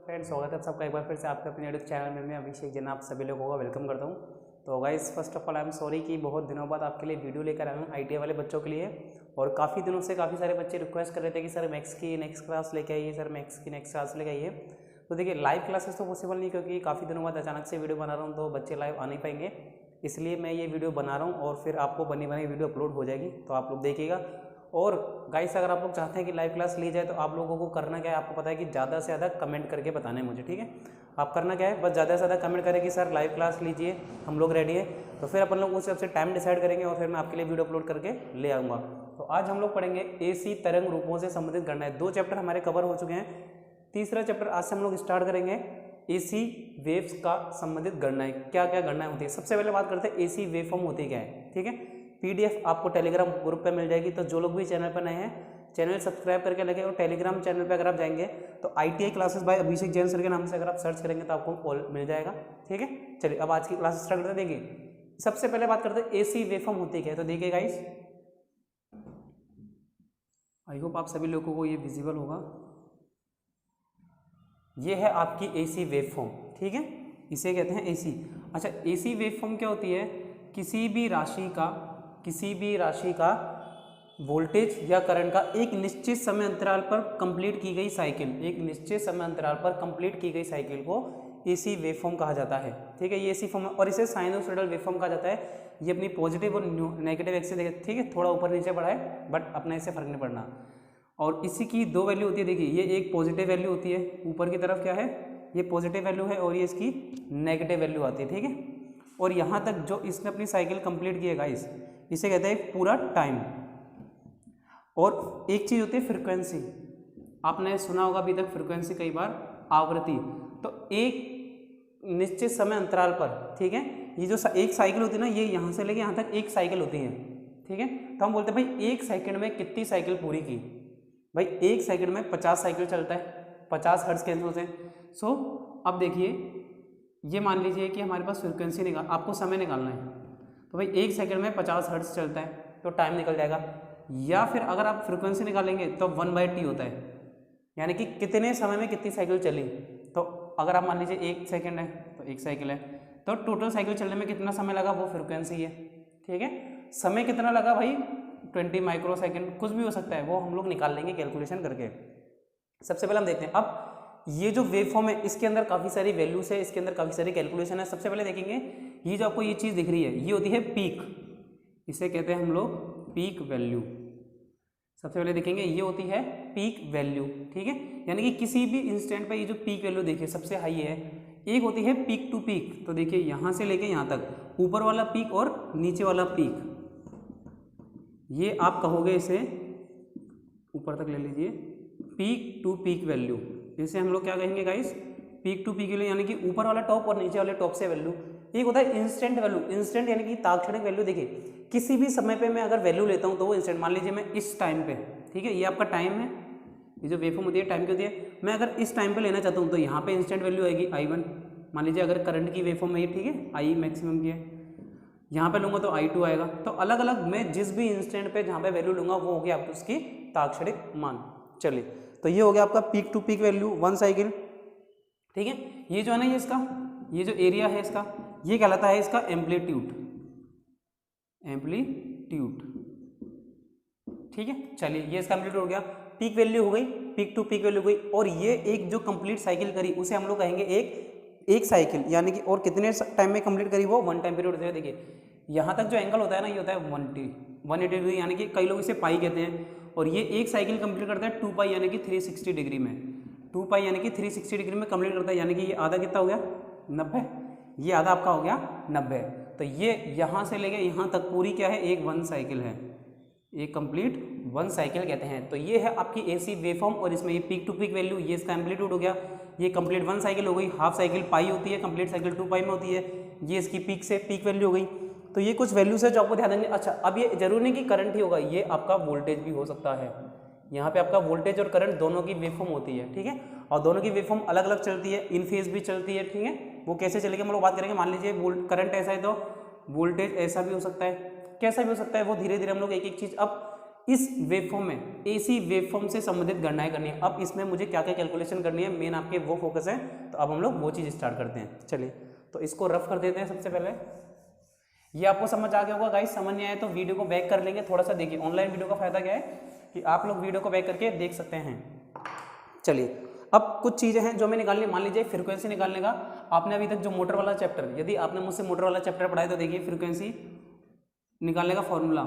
Friends, स्वागत है आप सबका एक बार फिर से आपके अपने यूट्यूब चैनल में। मैं अभिषेक जैन आप सभी लोगों का वेलकम करता हूं। तो guys, first of all I am sorry कि बहुत दिनों बाद आपके लिए वीडियो लेकर आया हूं आईटीआई वाले बच्चों के लिए। और काफ़ी दिनों से काफ़ी सारे बच्चे रिक्वेस्ट कर रहे थे कि सर मैथ्स की नेक्स्ट क्लास लेके आइए, सर मैथ्स की नेक्स्ट क्लास लेके आइए। तो देखिए, लाइव क्लासेस तो पॉसिबल नहीं, क्योंकि काफ़ी दिनों बाद अचानक से वीडियो बना रहा हूँ तो बच्चे लाइव आ नहीं पाएंगे। इसलिए मैं ये वीडियो बना रहा हूँ और फिर आपको बनी बनाई वीडियो अपलोड हो जाएगी, तो आप लोग देखिएगा। और गाइस, अगर आप लोग चाहते हैं कि लाइव क्लास ली जाए तो आप लोगों को करना क्या है, आपको पता है कि ज़्यादा से ज़्यादा कमेंट करके बताना है मुझे, ठीक है। आप करना क्या है, बस ज़्यादा से ज़्यादा कमेंट करें कि सर लाइव क्लास लीजिए, हम लोग रेडी है। तो फिर अपन लोग उस हिसाब से टाइम डिसाइड करेंगे और फिर मैं आपके लिए वीडियो अपलोड करके ले आऊँगा। तो आज हम लोग पढ़ेंगे एसी तरंग रूपों से संबंधित गणनाएं। 2 चैप्टर हमारे कवर हो चुके हैं, तीसरा चैप्टर आज से हम लोग स्टार्ट करेंगे। एसी वेव्स का संबंधित गणनाएं, क्या क्या गणनाएं होती है। सबसे पहले बात करते हैं एसी वेव फॉर्म होती क्या है, ठीक है। पीडीएफ आपको टेलीग्राम ग्रुप पे मिल जाएगी। तो जो लोग भी चैनल पर नए हैं, चैनल सब्सक्राइब करके लगे, और टेलीग्राम चैनल पे अगर आप जाएंगे तो आईटीआई क्लासेस बाय अभिषेक जैन सर के नाम से अगर आप सर्च करेंगे तो आपको ऑल मिल जाएगा, ठीक है। चलिए अब आज की क्लास स्टार्ट करते हैं। देखिए, सबसे पहले बात करते हैं एसी वेव फॉर्म होती क्या है। तो देखिए गाइस, आई होप आप सभी लोगों को ये विजिबल होगा। ये है आपकी एसी वेव फॉर्म, ठीक है, इसे कहते हैं एसी। अच्छा, एसी वेव फॉर्म क्या होती है, किसी भी राशि का वोल्टेज या करंट का एक निश्चित समय अंतराल पर कंप्लीट की गई साइकिल, एक निश्चित समय अंतराल पर कंप्लीट की गई साइकिल को एसी वेव फॉर्म कहा जाता है, ठीक है। ये एसी फॉर्म है और इसे साइनोसॉइडल वेव फॉर्म कहा जाता है। ये अपनी पॉजिटिव और नेगेटिव एक्सिस, ठीक है, थोड़ा ऊपर नीचे बढ़ा है बट अपने इससे फर्क नहीं पड़ना। और इसी की 2 वैल्यू होती है। देखिए, ये एक पॉजिटिव वैल्यू होती है, ऊपर की तरफ क्या है, ये पॉजिटिव वैल्यू है, और ये इसकी नेगेटिव वैल्यू आती है, ठीक है। और यहाँ तक जो इसने अपनी साइकिल कंप्लीट की है गाइस, इसे कहते हैं पूरा टाइम। और एक चीज़ होती है फ्रिक्वेंसी, आपने सुना होगा अभी तक फ्रिक्वेंसी कई बार, आवृत्ति। तो एक निश्चित समय अंतराल पर, ठीक है, ये जो एक साइकिल होती है ना, ये यहाँ से लेके यहाँ तक एक साइकिल होती है, ठीक है। तो हम बोलते हैं भाई 1 सेकंड में कितनी साइकिल पूरी की। भाई 1 सेकंड में 50 साइकिल चलता है, 50 हर्ट्ज कैंसिल होते हैं। सो अब देखिए, ये मान लीजिए कि हमारे पास फ्रिक्वेंसी आपको समय निकालना है। तो भाई 1 सेकंड में 50 हर्ट्ज चलता है तो टाइम निकल जाएगा। या फिर अगर आप फ्रिक्वेंसी निकालेंगे तो 1/t होता है, यानी कि कितने समय में कितनी साइकिल चली। तो अगर आप मान लीजिए 1 सेकंड है तो 1 साइकिल है, तो टोटल साइकिल चलने में कितना समय लगा, वो फ्रिक्वेंसी है, ठीक है। समय कितना लगा भाई, 20 माइक्रो सेकेंड, कुछ भी हो सकता है, वो हम लोग निकाल लेंगे कैलकुलेशन करके। सबसे पहले हम देखते हैं, अब ये जो वेव फॉर्म है इसके अंदर काफ़ी सारी वैल्यूज है, इसके अंदर काफ़ी सारी कैलकुलेशन है। सबसे पहले देखेंगे, ये जो आपको ये चीज़ दिख रही है, ये होती है पीक, इसे कहते हैं हम लोग पीक वैल्यू। सबसे पहले देखेंगे, ये होती है पीक वैल्यू, ठीक है। यानी कि किसी भी इंस्टेंट पे ये जो पीक वैल्यू देखिए सबसे हाई है। एक होती है पीक टू पीक, तो देखिए यहाँ से लेके यहाँ तक, ऊपर वाला पीक और नीचे वाला पीक, ये आप कहोगे इसे, ऊपर तक ले लीजिए, पीक टू पीक वैल्यू। इसे हम लोग क्या कहेंगे guys, peak to peak value, यानी कि ऊपर वाला टॉप और नीचे वाले टॉप से वैल्यू। एक होता है इंस्टेंट वैल्यू, इंस्टेंट यानी कि तात्क्षणिक वैल्यू। देखिए, किसी भी समय पे मैं अगर वैल्यू लेता हूँ तो वो इंस्टेंट, मान लीजिए मैं इस टाइम पे, ठीक है, ये आपका टाइम है, ये जो वेवफॉर्म होती है टाइम की होती है। मैं अगर इस टाइम पे लेना चाहता हूँ तो यहाँ पे इंस्टेंट वैल्यू आएगी I1, मान लीजिए अगर करंट की वेवफॉर्म है, ठीक है, I मैक्सिमम की है। यहाँ पे लूँगा तो I2 आएगा। तो अलग अलग मैं जिस भी इंस्टेंट पे जहाँ पे वैल्यू लूँगा वो हो गया आपको उसकी तात्क्षणिक मान। चलिए, तो ये हो गया आपका peak to peak value 1 cycle, ठीक है। ये जो है ना, ये इसका, ये जो एरिया है इसका, ये कहलाता है इसका एम्पलीट्यूड, ठीक है। चलिए, ये इसका एम्पलीट्यूड हो गया, पीक वैल्यू हो गई, पीक टू पीक वैल्यू हो गई। और ये एक जो कंप्लीट साइकिल करी उसे हम लोग कहेंगे एक साइकिल, यानी कि और कितने टाइम में कंप्लीट करी, वो 1 टाइम पीरियड होता है। देखिए, यहाँ तक जो एंगल होता है ना, ये होता है 180 डिग्री, यानी कि कई लोग इसे पाई कहते हैं। और ये एक साइकिल कंप्लीट करता है 2 पाई, यानी कि 360 डिग्री में, 2 पाई यानी कि 360 डिग्री में कंप्लीट करता है। यानी कि ये आधा कितना हो गया, 90, ये आधा आपका हो गया 90। तो ये यहाँ से लेके यहाँ तक पूरी क्या है, एक 1 साइकिल है, एक कंप्लीट 1 साइकिल कहते हैं। तो ये है आपकी एसी वेवफॉर्म, और इसमें ये पीक टू पीक वैल्यू, ये इसका एम्पलीट्यूड हो गया, ये कंप्लीट 1 साइकिल हो गई। हाफ साइकिल पाई होती है, कंप्लीट साइकिल 2 पाई में होती है, ये इसकी पीक से पीक वैल्यू हो गई। तो ये कुछ वैल्यूज है जो आपको ध्यान देंगे। अच्छा, अब ये जरूरी नहीं कि करंट ही होगा, ये आपका वोल्टेज भी हो सकता है। यहाँ पे आपका वोल्टेज और करंट दोनों की वेवफॉर्म होती है, ठीक है। और दोनों की वेवफॉर्म अलग अलग चलती है, इन फेज भी चलती है, ठीक है। वो कैसे चलेगी हम लोग बात करेंगे। मान लीजिए करंट ऐसा है तो वोल्टेज ऐसा भी हो सकता है, कैसा भी हो सकता है, वो धीरे धीरे हम लोग एक एक चीज़। अब इस वेवफॉर्म में एसी वेवफॉर्म से संबंधित गणनाएं करनी है। अब इसमें मुझे क्या क्या कैलकुलेशन करनी है, मेन आपके वो फोकस है। तो अब हम लोग वो चीज़ स्टार्ट करते हैं। चलिए तो इसको रफ कर देते हैं। सबसे पहले ये आपको समझ आ गया होगा गाइस, समझ नहीं आया तो वीडियो को बैक कर लेंगे, थोड़ा सा देखिए। ऑनलाइन वीडियो का फायदा क्या है कि आप लोग वीडियो को बैक करके देख सकते हैं। चलिए अब कुछ चीज़ें हैं जो मैं निकालनी, मान लीजिए फ्रीक्वेंसी निकालने का आपने अभी तक जो मोटर वाला चैप्टर, यदि आपने मुझसे मोटर वाला चैप्टर पढ़ा है तो देखिए फ्रीक्वेंसी निकालने का फॉर्मूला,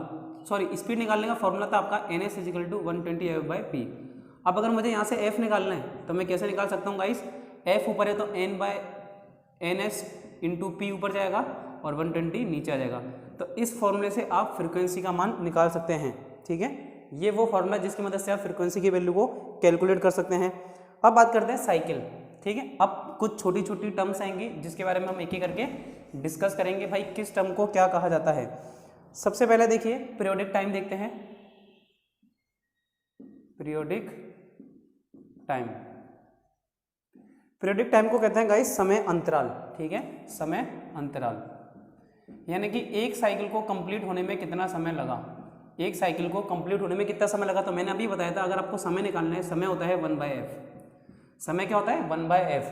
सॉरी स्पीड निकालने का फॉर्मूला था आपका NS = 120F/P। अब अगर मुझे यहाँ से F निकालना है तो मैं कैसे निकाल सकता हूँ गाइस, F ऊपर है तो N/NS × P ऊपर जाएगा और 120 नीचे आ जाएगा। तो इस फॉर्मूले से आप फ्रीक्वेंसी का मान निकाल सकते हैं, ठीक है। ये वो फॉर्मूला जिसकी मदद से आप फ्रीक्वेंसी की वैल्यू को कैलकुलेट कर सकते हैं। अब बात करते हैं साइकिल, ठीक है। अब कुछ छोटी छोटी टर्म्स आएंगी जिसके बारे में हम एक एक करके डिस्कस करेंगे, भाई किस टर्म को क्या कहा जाता है। सबसे पहले देखिए पीरियोडिक टाइम देखते हैं। पीरियोडिक टाइम, पीरियोडिक टाइम को कहते हैं गाइस समय अंतराल, ठीक है, समय अंतराल। यानी कि एक साइकिल को कंप्लीट होने में कितना समय लगा, एक साइकिल को कंप्लीट होने में कितना समय लगा। तो मैंने अभी बताया था अगर आपको समय निकालना है, समय होता है 1/f। समय क्या होता है 1/f,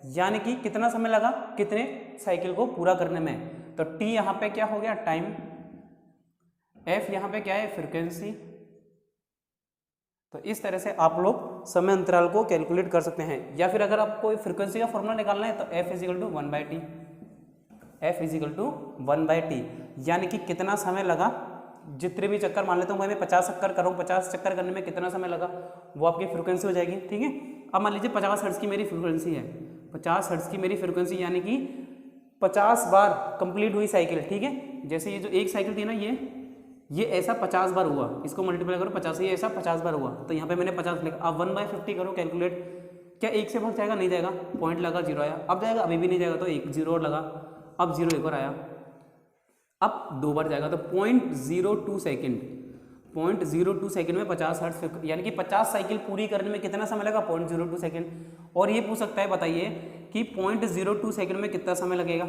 यानी कि कितना समय लगा कितने साइकिल को पूरा करने में। तो t यहाँ पे क्या हो गया टाइम, f यहाँ पे क्या है फ्रीक्वेंसी। तो इस तरह से आप लोग समय अंतराल को कैलकुलेट कर सकते हैं। या फिर अगर आपको फ्रीक्वेंसी का फॉर्मूला निकालना है तो f = 1/t, f = 1/t, यानी कि कितना समय लगा, जितने भी चक्कर मान लेता हूँ भाई मैं 50 चक्कर करूँ, 50 चक्कर करने में कितना समय लगा, वो आपकी फ्रीक्वेंसी हो जाएगी, ठीक है। अब मान लीजिए 50 हर्ट्ज की मेरी फ्रीक्वेंसी है, 50 हर्ट्ज की मेरी फ्रीक्वेंसी, यानी कि 50 बार कंप्लीट हुई साइकिल, ठीक है। जैसे ये जो एक साइकिल थी ना, ये ऐसा 50 बार हुआ, इसको मल्टीप्लाई करो 50 से, ये ऐसा 50 बार हुआ, तो यहाँ पे मैंने 50 लिखा। अब 1/50 करो कैलकुलेट, क्या एक से भाग जाएगा, नहीं जाएगा, पॉइंट लगा 0 आया। अब जाएगा, अभी भी नहीं जाएगा तो एक 0 और लगा, अब 0 एक और आया, अब 2 बार जाएगा तो 0.02 सेकेंड, 0.02 सेकेंड में 50 हर्ट्ज, यानी कि 50 साइकिल पूरी करने में कितना समय लगा 0.02 सेकेंड। और ये पूछ सकता है बताइए कि 0.02 सेकेंड में कितना समय लगेगा,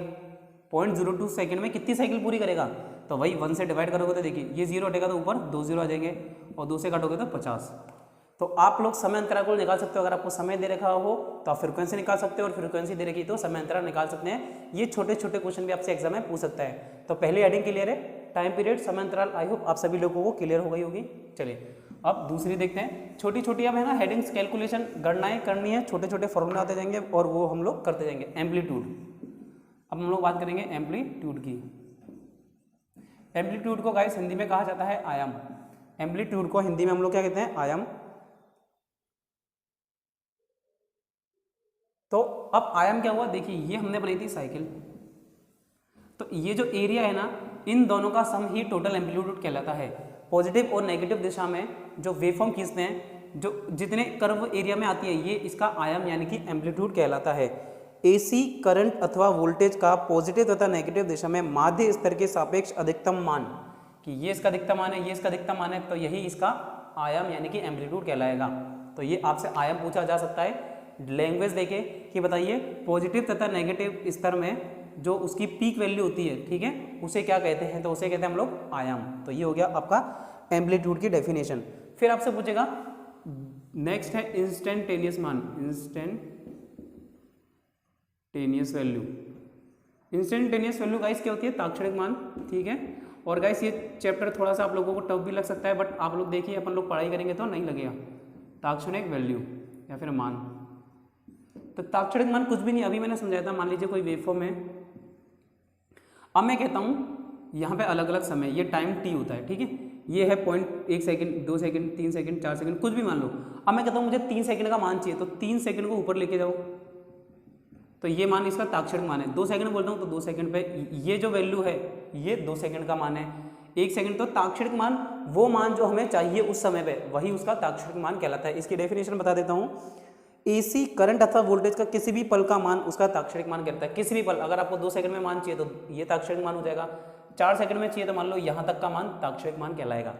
0.02 सेकेंड में कितनी साइकिल पूरी करेगा। तो वही 1 से डिवाइड करोगे तो देखिए ये 0 हटेगा तो ऊपर 2 0 आ जाएंगे और 2 से काटोगे तो 50। तो आप लोग समय अंतराल को निकाल सकते हो। अगर आपको समय दे रखा हो तो आप फ्रीक्वेंसी निकाल सकते हो, और फ्रीक्वेंसी दे रखी तो समय अंतराल निकाल सकते हैं। ये छोटे छोटे क्वेश्चन भी आपसे एग्जाम में पूछ सकता है। तो पहले हेडिंग क्लियर है, टाइम पीरियड, समय अंतराल, आई होप आप सभी लोगों को क्लियर हो गई होगी। चलिए अब दूसरी देखते हैं। छोटी छोटी अब है ना हेडिंग्स, कैलकुलेशन, गणनाएं करनी है, छोटे छोटे फॉर्मूला आते जाएंगे और वो हम लोग करते जाएंगे। एम्पलीट्यूड, अब हम लोग बात करेंगे एम्पलीट्यूड की। एम्पलीट्यूड को गाइस हिंदी में कहा जाता है आयाम। एम्पलीट्यूड को हिंदी में हम लोग क्या कहते हैं, आयाम। तो अब आयाम क्या हुआ, देखिए ये हमने बनाई थी साइकिल, तो ये जो एरिया है ना, इन दोनों का सम ही टोटल एम्पलीट्यूड कहलाता है। पॉजिटिव और नेगेटिव दिशा में जो वेवफॉर्म खींचते हैं, जो जितने कर्व एरिया में आती है, ये इसका आयाम यानी कि एम्पलीट्यूड कहलाता है। एसी करंट अथवा वोल्टेज का पॉजिटिव तथा नेगेटिव दिशा में माध्य स्तर के सापेक्ष अधिकतम मान, कि ये इसका अधिकतम मान है, ये इसका अधिकतम मान है, तो यही इसका आयाम यानी कि एम्पलीट्यूड कहलाएगा। तो ये आपसे आयाम पूछा जा सकता है लैंग्वेज देके कि बताइए पॉजिटिव तथा नेगेटिव स्तर में जो उसकी पीक वैल्यू होती है, ठीक है, उसे क्या कहते हैं, तो उसे कहते हैं हम लोग आयाम। तो ये हो गया आपका एम्पलीट्यूड की डेफिनेशन। फिर आपसे पूछेगा नेक्स्ट है इंस्टेंटेनियस मान, instantaneous value. Instantaneous value guys क्या होती है, ताक्षणिक मान, ठीक है। और गाइस ये चैप्टर थोड़ा सा आप लोगों को टफ भी लग सकता है, बट आप लोग देखिए अपन लोग पढ़ाई करेंगे तो नहीं लगेगा। ताक्षणिक वैल्यू या फिर मान, तो ताक्षणिक मान कुछ भी नहीं, अभी मैंने समझाया था। मान लीजिए कोई वेवफॉर्म है, अब मैं कहता हूँ यहाँ पे अलग अलग समय, ये टाइम t होता है, ठीक है, ये है 1 सेकंड, 2 सेकंड, 3 सेकंड, 4 सेकंड, कुछ भी मान लो। अब मैं कहता हूँ मुझे 3 सेकंड का मान चाहिए, तो 3 सेकंड को ऊपर लेके जाओ, तो ये मान इसका ताक्षणिक मान है। 2 सेकंड बोलता हूँ तो 2 सेकंड पे ये जो वैल्यू है ये 2 सेकंड का मान है। 1 सेकंड, तो ताक्षणिक मान वो मान जो हमें चाहिए उस समय पे, वही उसका ताक्षणिक मान कहलाता है। इसकी डेफिनेशन बता देता हूँ। एसी करंट अथवा वोल्टेज का किसी भी पल का मान उसका ताक्षणिक मान कहता है। किसी भी पल, अगर आपको 2 सेकंड में मान चाहिए तो ये ताक्षणिक मान हो जाएगा, 4 सेकंड में चाहिए तो मान लो यहाँ तक का मान ताक्षणिक मान कहलाएगा।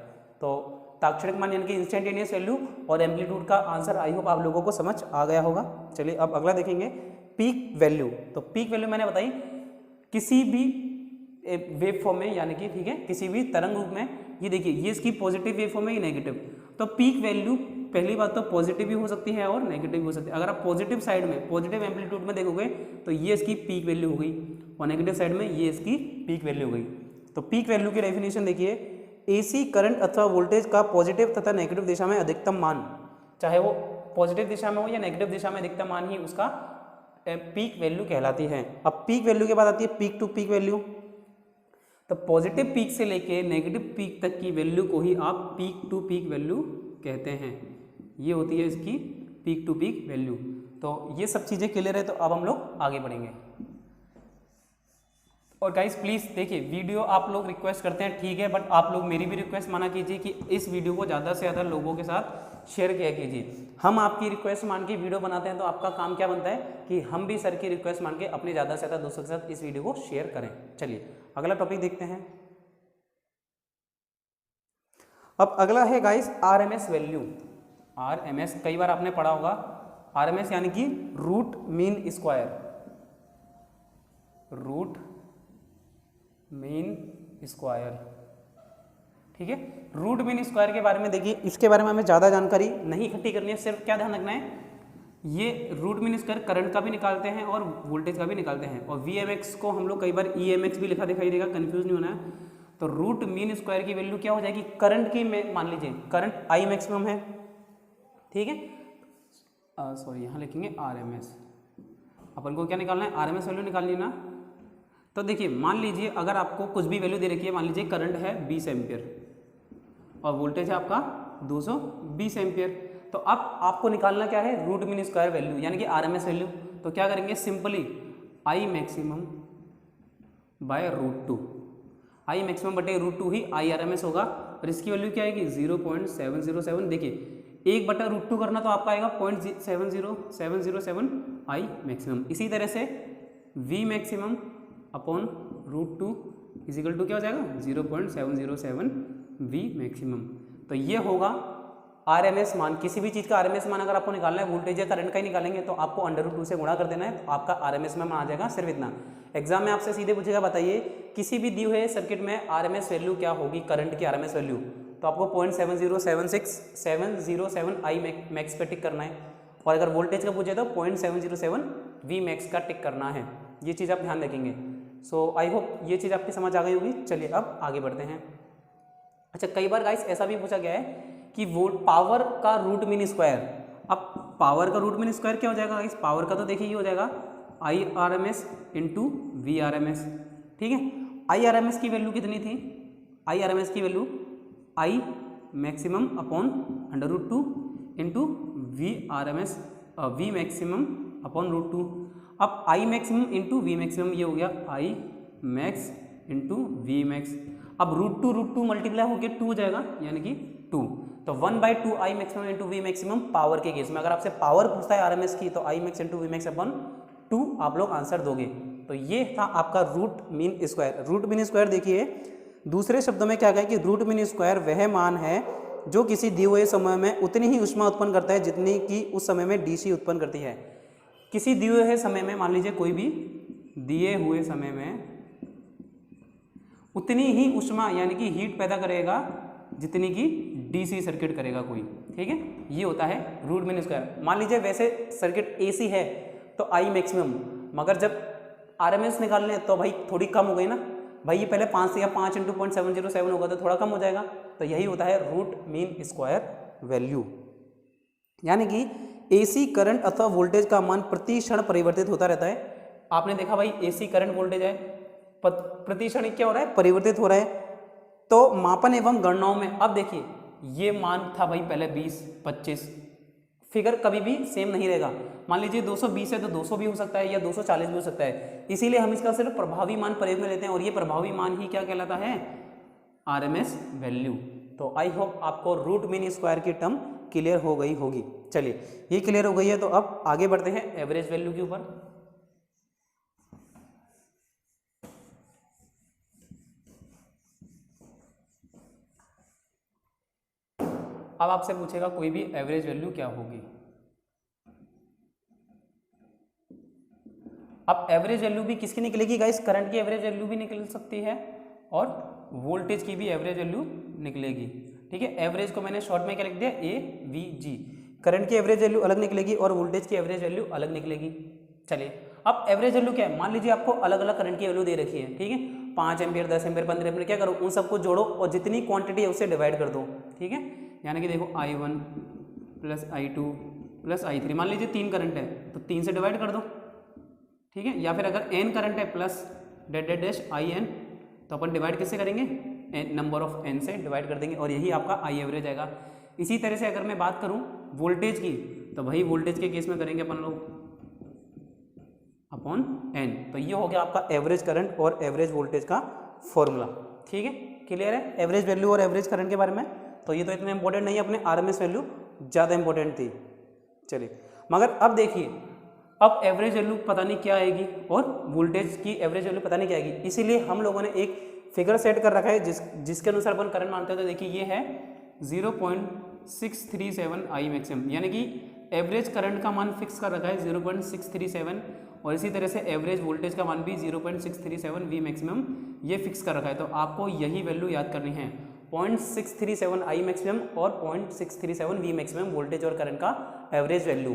तो ताक्षणिक मान यानी कि इंस्टेंटेनियस वैल्यू और एम्पलीट्यूड का आंसर आई होप आप लोगों को समझ आ गया होगा। चलिए अब अगला देखेंगे, पीक वैल्यू। तो पीक वैल्यू मैंने बताई किसी भी वेव फॉर्म में, यानी कि ठीक है, किसी भी तरंग रूप में ये देखिए ये इसकी पॉजिटिव वेव फॉर्म है, ये नेगेटिव। तो पीक वैल्यू पहली बात तो पॉजिटिव भी हो सकती है और नेगेटिव भी हो सकती है। अगर आप पॉजिटिव साइड में पॉजिटिव एम्पलीट्यूड में देखोगे तो ये इसकी पीक वैल्यू हो गई और नेगेटिव साइड में ये इसकी पीक वैल्यू हो गई। तो पीक वैल्यू की डेफिनेशन देखिए, एसी करंट अथवा वोल्टेज का पॉजिटिव तथा नेगेटिव दिशा में अधिकतम मान, चाहे वो पॉजिटिव दिशा में हो या नेगेटिव दिशा में अधिकतम मान ही उसका पीक वैल्यू कहलाती है। अब पीक वैल्यू के बाद आती है पीक टू पीक वैल्यू। तो पॉजिटिव पीक से लेके नेगेटिव पीक तक की वैल्यू को ही आप पीक टू पीक वैल्यू कहते हैं। ये होती है इसकी पीक टू पीक वैल्यू। तो ये सब चीज़ें क्लियर है, तो अब हम लोग आगे बढ़ेंगे। और गाइस प्लीज़ देखिए, वीडियो आप लोग रिक्वेस्ट करते हैं ठीक है, बट आप लोग मेरी भी रिक्वेस्ट माना कीजिए कि इस वीडियो को ज़्यादा से ज़्यादा लोगों के साथ शेयर किया कीजिए। हम आपकी रिक्वेस्ट मान के वीडियो बनाते हैं, तो आपका काम क्या बनता है कि हम भी सर की रिक्वेस्ट मान के अपने ज़्यादा से ज़्यादा दोस्तों के साथ इस वीडियो को शेयर करें। चलिए अगला टॉपिक देखते हैं। अब अगला है गाइस आरएमएस वैल्यू। आरएमएस कई बार आपने पढ़ा होगा, आरएमएस यानी कि root mean square, root mean square, ठीक है। रूट मीन स्क्वायर के बारे में देखिए, इसके बारे में हमें ज़्यादा जानकारी नहीं इकट्ठी करनी है, सिर्फ क्या ध्यान रखना है, ये रूट मीन स्क्वायर करंट का भी निकालते हैं और वोल्टेज का भी निकालते हैं। और वीएमएक्स को हम लोग कई बार ईएमएक्स भी लिखा दिखाई देगा, कंफ्यूज नहीं होना है। तो रूट मीन स्क्वायर की वैल्यू क्या हो जाएगी, करंट की, मान लीजिए करंट आई मैक्सिमम है, ठीक है, सॉरी यहाँ लिखेंगे आरएमएस, अपन को क्या निकालना है, आरएमएस वैल्यू निकालनी है ना। तो देखिए मान लीजिए अगर आपको कुछ भी वैल्यू दे रखी है, मान लीजिए करंट है 20 एम्पियर और वोल्टेज है आपका 220 एम्पियर, तो अब आपको निकालना क्या है, रूट मीन स्क्वायर वैल्यू यानी कि आरएमएस वैल्यू। तो क्या करेंगे, simply I maximum by root two, I maximum बटे रूट टू ही आई आरएमएस होगा। और इसकी वैल्यू क्या आएगी 0.707। देखिए 1/√2 करना तो आपका आएगा 0.70707 आई मैक्सिमम। इसी तरह से V maximum upon root two is equal to क्या हो जाएगा 0.707 वी मैक्सिमम। तो ये होगा आरएमएस मान। किसी भी चीज़ का आरएमएस मान अगर आपको निकालना है, वोल्टेज या करंट का ही निकालेंगे, तो आपको √2 से गुणा कर देना है, तो आपका आरएमएस में आ जाएगा सिर्फ इतना। एग्जाम में आपसे सीधे पूछेगा, बताइए किसी भी दी हुए सर्किट में आरएमएस वैल्यू क्या होगी, करंट की आरएमएस वैल्यू, तो आपको 0.7076707 आई मैक्स पे टिक करना है। और अगर वोल्टेज का पूछे तो 0.707 वी मैक्स का टिक करना है। ये चीज़ आप ध्यान रखेंगे। सो आई होप ये चीज़ आपकी समझ आ गई होगी। चलिए अब आगे बढ़ते हैं। अच्छा, कई बार गाइस ऐसा भी पूछा गया है कि पावर का रूट मीन स्क्वायर। अब पावर का रूट मीन स्क्वायर क्या हो जाएगा गाइस, पावर का तो देखिए ये हो जाएगा I R M S into V R M S, ठीक है। आई आर एम एस की वैल्यू कितनी थी, आई आर एम एस की value I maximum upon √2 into V R M S, V maximum upon √2। अब I maximum into V maximum ये हो गया I max into V max. अब √2 multiply होकर 2 हो जाएगा यानी कि 2। तो 1/2 I maximum into V maximum power के केस में। अगर आपसे पावर पूछता है आरएमएस की, तो I max into V max upon 2 आप लोग आंसर दोगे। तो ये था आपका root mean square. Root mean square देखिए दूसरे शब्दों में क्या कहें कि रूट मीन स्क्वायर वह मान है जो किसी दिए हुए समय में उतनी ही ऊष्मा उत्पन्न करता है जितनी कि उस समय में डीसी उत्पन्न करती है। किसी दिए हुए समय में, मान लीजिए कोई भी दिए हुए समय में उतनी ही ऊष्मा यानी कि हीट पैदा करेगा जितनी कि डीसी सर्किट करेगा कोई, ठीक है। ये होता है रूट मीन स्क्वायर। मान लीजिए वैसे सर्किट एसी है तो आई मैक्सिमम, मगर जब आरएमएस निकालने तो भाई थोड़ी कम हो गई ना भाई, ये पहले 5 से या 5 इंटू 0.707 होगा तो थोड़ा कम हो जाएगा। तो यही होता है रूट मीन स्क्वायर वैल्यू। यानी कि एसी करंट अथवा वोल्टेज का मान प्रति क्षण परिवर्तित होता रहता है। आपने देखा भाई एसी करंट वोल्टेज है, प्रति क्षण क्या हो रहा है, परिवर्तित हो रहा है। तो मापन एवं गणनाओं में अब देखिए ये मान था भाई पहले 20, 25, फिगर कभी भी सेम नहीं रहेगा। मान लीजिए 220 है तो 200 भी हो सकता है या 240 भी हो सकता है। इसीलिए हम इसका सिर्फ प्रभावी मान प्रयोग में लेते हैं और ये प्रभावी मान ही क्या कहलाता है, आरएमएस वैल्यू। तो आई होप आपको रूट मीन स्क्वायर की टर्म क्लियर हो गई होगी। चलिए ये क्लियर हो गई है, तो अब आगे बढ़ते हैं एवरेज वैल्यू के ऊपर। अब आपसे पूछेगा कोई भी एवरेज वैल्यू क्या होगी। अब एवरेज वैल्यू भी किसकी निकलेगी गाइस, करंट की एवरेज वैल्यू भी निकल सकती है और वोल्टेज की भी एवरेज वैल्यू निकलेगी। ठीक है, एवरेज को मैंने शॉर्ट में क्या लिख दिया, AVG। करंट की एवरेज वैल्यू अलग निकलेगी और वोल्टेज की एवरेज वैल्यू अलग निकलेगी। चलिए, अब एवरेज वैल्यू क्या है, मान लीजिए आपको अलग अलग करंट की वैल्यू दे रखी है। ठीक है, 5 एम्पियर, 10 एम्पियर, 15 एम्पियर, क्या करो, उन सबको जोड़ो और जितनी क्वांटिटी है उससे डिवाइड कर दो। ठीक है, यानी कि देखो I1 plus I2 plus I3, मान लीजिए 3 करंट है तो 3 से डिवाइड कर दो। ठीक है, या फिर अगर n करंट है प्लस डेट डेट डैश IN, तो अपन डिवाइड किससे करेंगे, नंबर ऑफ n से डिवाइड कर देंगे और यही आपका I एवरेज आएगा। इसी तरह से अगर मैं बात करूं वोल्टेज की, तो वही वोल्टेज के केस में करेंगे अपन लोग अपॉन n। तो ये हो गया आपका एवरेज करंट और एवरेज वोल्टेज का फॉर्मूला। ठीक है, क्लियर है एवरेज वैल्यू और एवरेज करंट के बारे में। तो ये तो इतना इंपॉर्टेंट नहीं है, अपने RMS वैल्यू ज़्यादा इंपॉर्टेंट थी। चलिए, मगर अब देखिए, अब एवरेज वैल्यू पता नहीं क्या आएगी और वोल्टेज की एवरेज वैल्यू पता नहीं क्या आएगी, इसीलिए हम लोगों ने एक फिगर सेट कर रखा है जिसके अनुसार अपन करंट मानते हैं। तो देखिए ये है 0.637 I मैक्सिमम, यानी कि एवरेज करंट का मान फिक्स कर रखा है 0.637 और इसी तरह से एवरेज वोल्टेज का मान भी 0.637 V मैक्सिमम ये फिक्स कर रखा है। तो आपको यही वैल्यू याद करनी है, 0.637 I मैक्सिमम और 0.637 V मैक्सिमम वोल्टेज और करंट का एवरेज वैल्यू।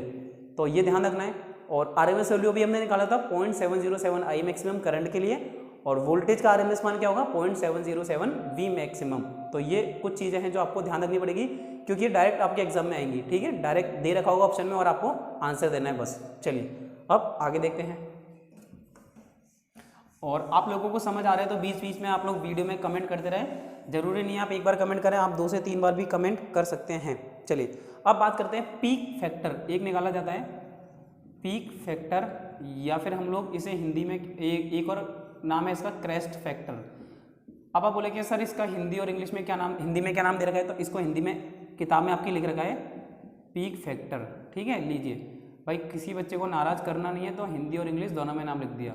तो ये ध्यान रखना है। और RMS वैल्यू भी हमने निकाला था 0.707 I मैक्सिमम करंट के लिए और वोल्टेज का RMS मान क्या होगा 0.707 V मैक्सिमम। तो ये कुछ चीज़ें हैं जो आपको ध्यान रखनी पड़ेगी क्योंकि ये डायरेक्ट आपके एग्जाम में आएंगी। ठीक है, डायरेक्ट दे रखा होगा ऑप्शन में और आपको आंसर देना है बस। चलिए अब आगे देखते हैं। और आप लोगों को समझ आ रहा है तो बीच बीच में आप लोग वीडियो में कमेंट करते रहे, जरूरी नहीं है आप एक बार कमेंट करें, आप 2 से 3 बार भी कमेंट कर सकते हैं। चलिए अब बात करते हैं पीक फैक्टर, एक निकाला जाता है पीक फैक्टर या फिर हम लोग इसे हिंदी में एक और नाम है इसका क्रेस्ट फैक्टर। अब आप बोले कि सर इसका हिंदी और इंग्लिश में क्या नाम, हिंदी में क्या नाम दे रखा है, तो इसको हिंदी में किताब में आपकी लिख रखा है पीक फैक्टर। ठीक है, लीजिए भाई किसी बच्चे को नाराज करना नहीं है तो हिंदी और इंग्लिश दोनों में नाम लिख दिया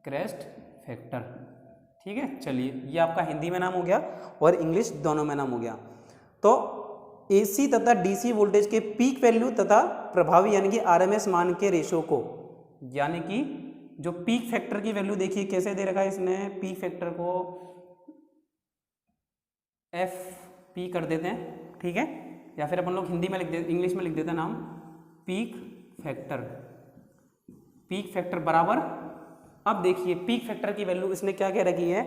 क्रेस्ट फैक्टर। ठीक है, चलिए ये आपका हिंदी में नाम हो गया और इंग्लिश दोनों में नाम हो गया। तो AC तथा DC वोल्टेज के पीक वैल्यू तथा प्रभावी यानी कि RMS मान के रेशो को, यानी कि जो पीक फैक्टर की वैल्यू देखिए कैसे दे रखा है इसने, पीक फैक्टर को FP कर देते हैं। ठीक है, या फिर अपन लोग हिंदी में लिख देते, इंग्लिश में लिख देते हैं नाम पीक फैक्टर। पीक फैक्टर बराबर, अब देखिए पीक फैक्टर की वैल्यू इसने क्या कह रखी है,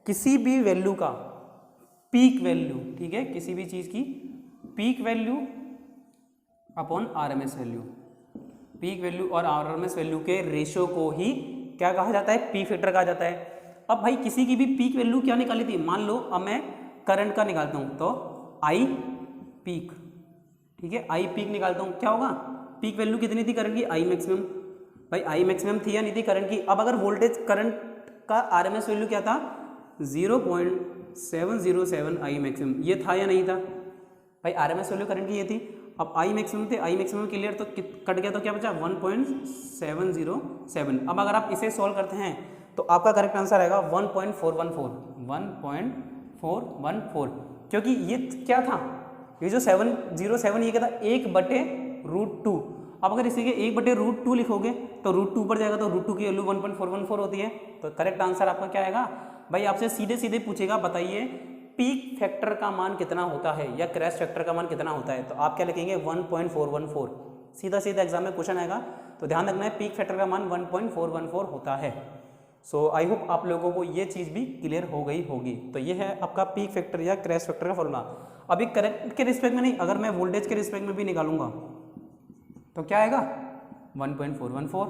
किसी भी वैल्यू का पीक वैल्यू, ठीक है, किसी भी चीज की peak value upon RMS value, peak value और RMS वैल्यू के रेशो को ही क्या कहा जाता है, पीक फैक्टर कहा जाता है। अब भाई किसी की भी पीक वैल्यू क्या निकाली थी, मान लो अब मैं करंट का निकालता हूं तो I पीक, ठीक है, I पीक निकालता हूं, क्या होगा, पीक वैल्यू कितनी थी करंट की, I मैक्सिमम। भाई I मैक्सिमम थी या नहीं थी करंट की। अब अगर वोल्टेज करंट का RMS वैल्यू क्या था 0.707 I मैक्सिमम, ये था या नहीं था भाई, RMS वैल्यू करंट की ये थी। अब I मैक्सिमम थे, I मैक्सिमम क्लियर तो कट गया तो क्या बचा 1.707। अब अगर आप इसे सॉल्व करते हैं तो आपका करेक्ट आंसर आएगा 1.414 क्योंकि ये क्या था, ये जो 707 ये क्या था 1/√2। अब अगर इसी के 1/√2 लिखोगे तो √2 पर जाएगा तो √2 की वैल्यू 1.414 होती है। तो करेक्ट आंसर आपका क्या आएगा भाई, आपसे सीधे सीधे पूछेगा बताइए पीक फैक्टर का मान कितना होता है या क्रेस्ट फैक्टर का मान कितना होता है, तो आप क्या लिखेंगे 1.414। सीधा सीधा एग्जाम में क्वेश्चन आएगा, तो ध्यान रखना है पीक फैक्टर का मान 1.414 होता है। सो आई होप आप लोगों को ये चीज़ भी क्लियर हो गई होगी। तो ये है आपका पीक फैक्टर या क्रेस्ट फैक्टर का फॉर्मूला। अभी करंट के रिस्पेक्ट में नहीं, अगर मैं वोल्टेज के रिस्पेक्ट में भी निकालूंगा तो क्या आएगा 1.414,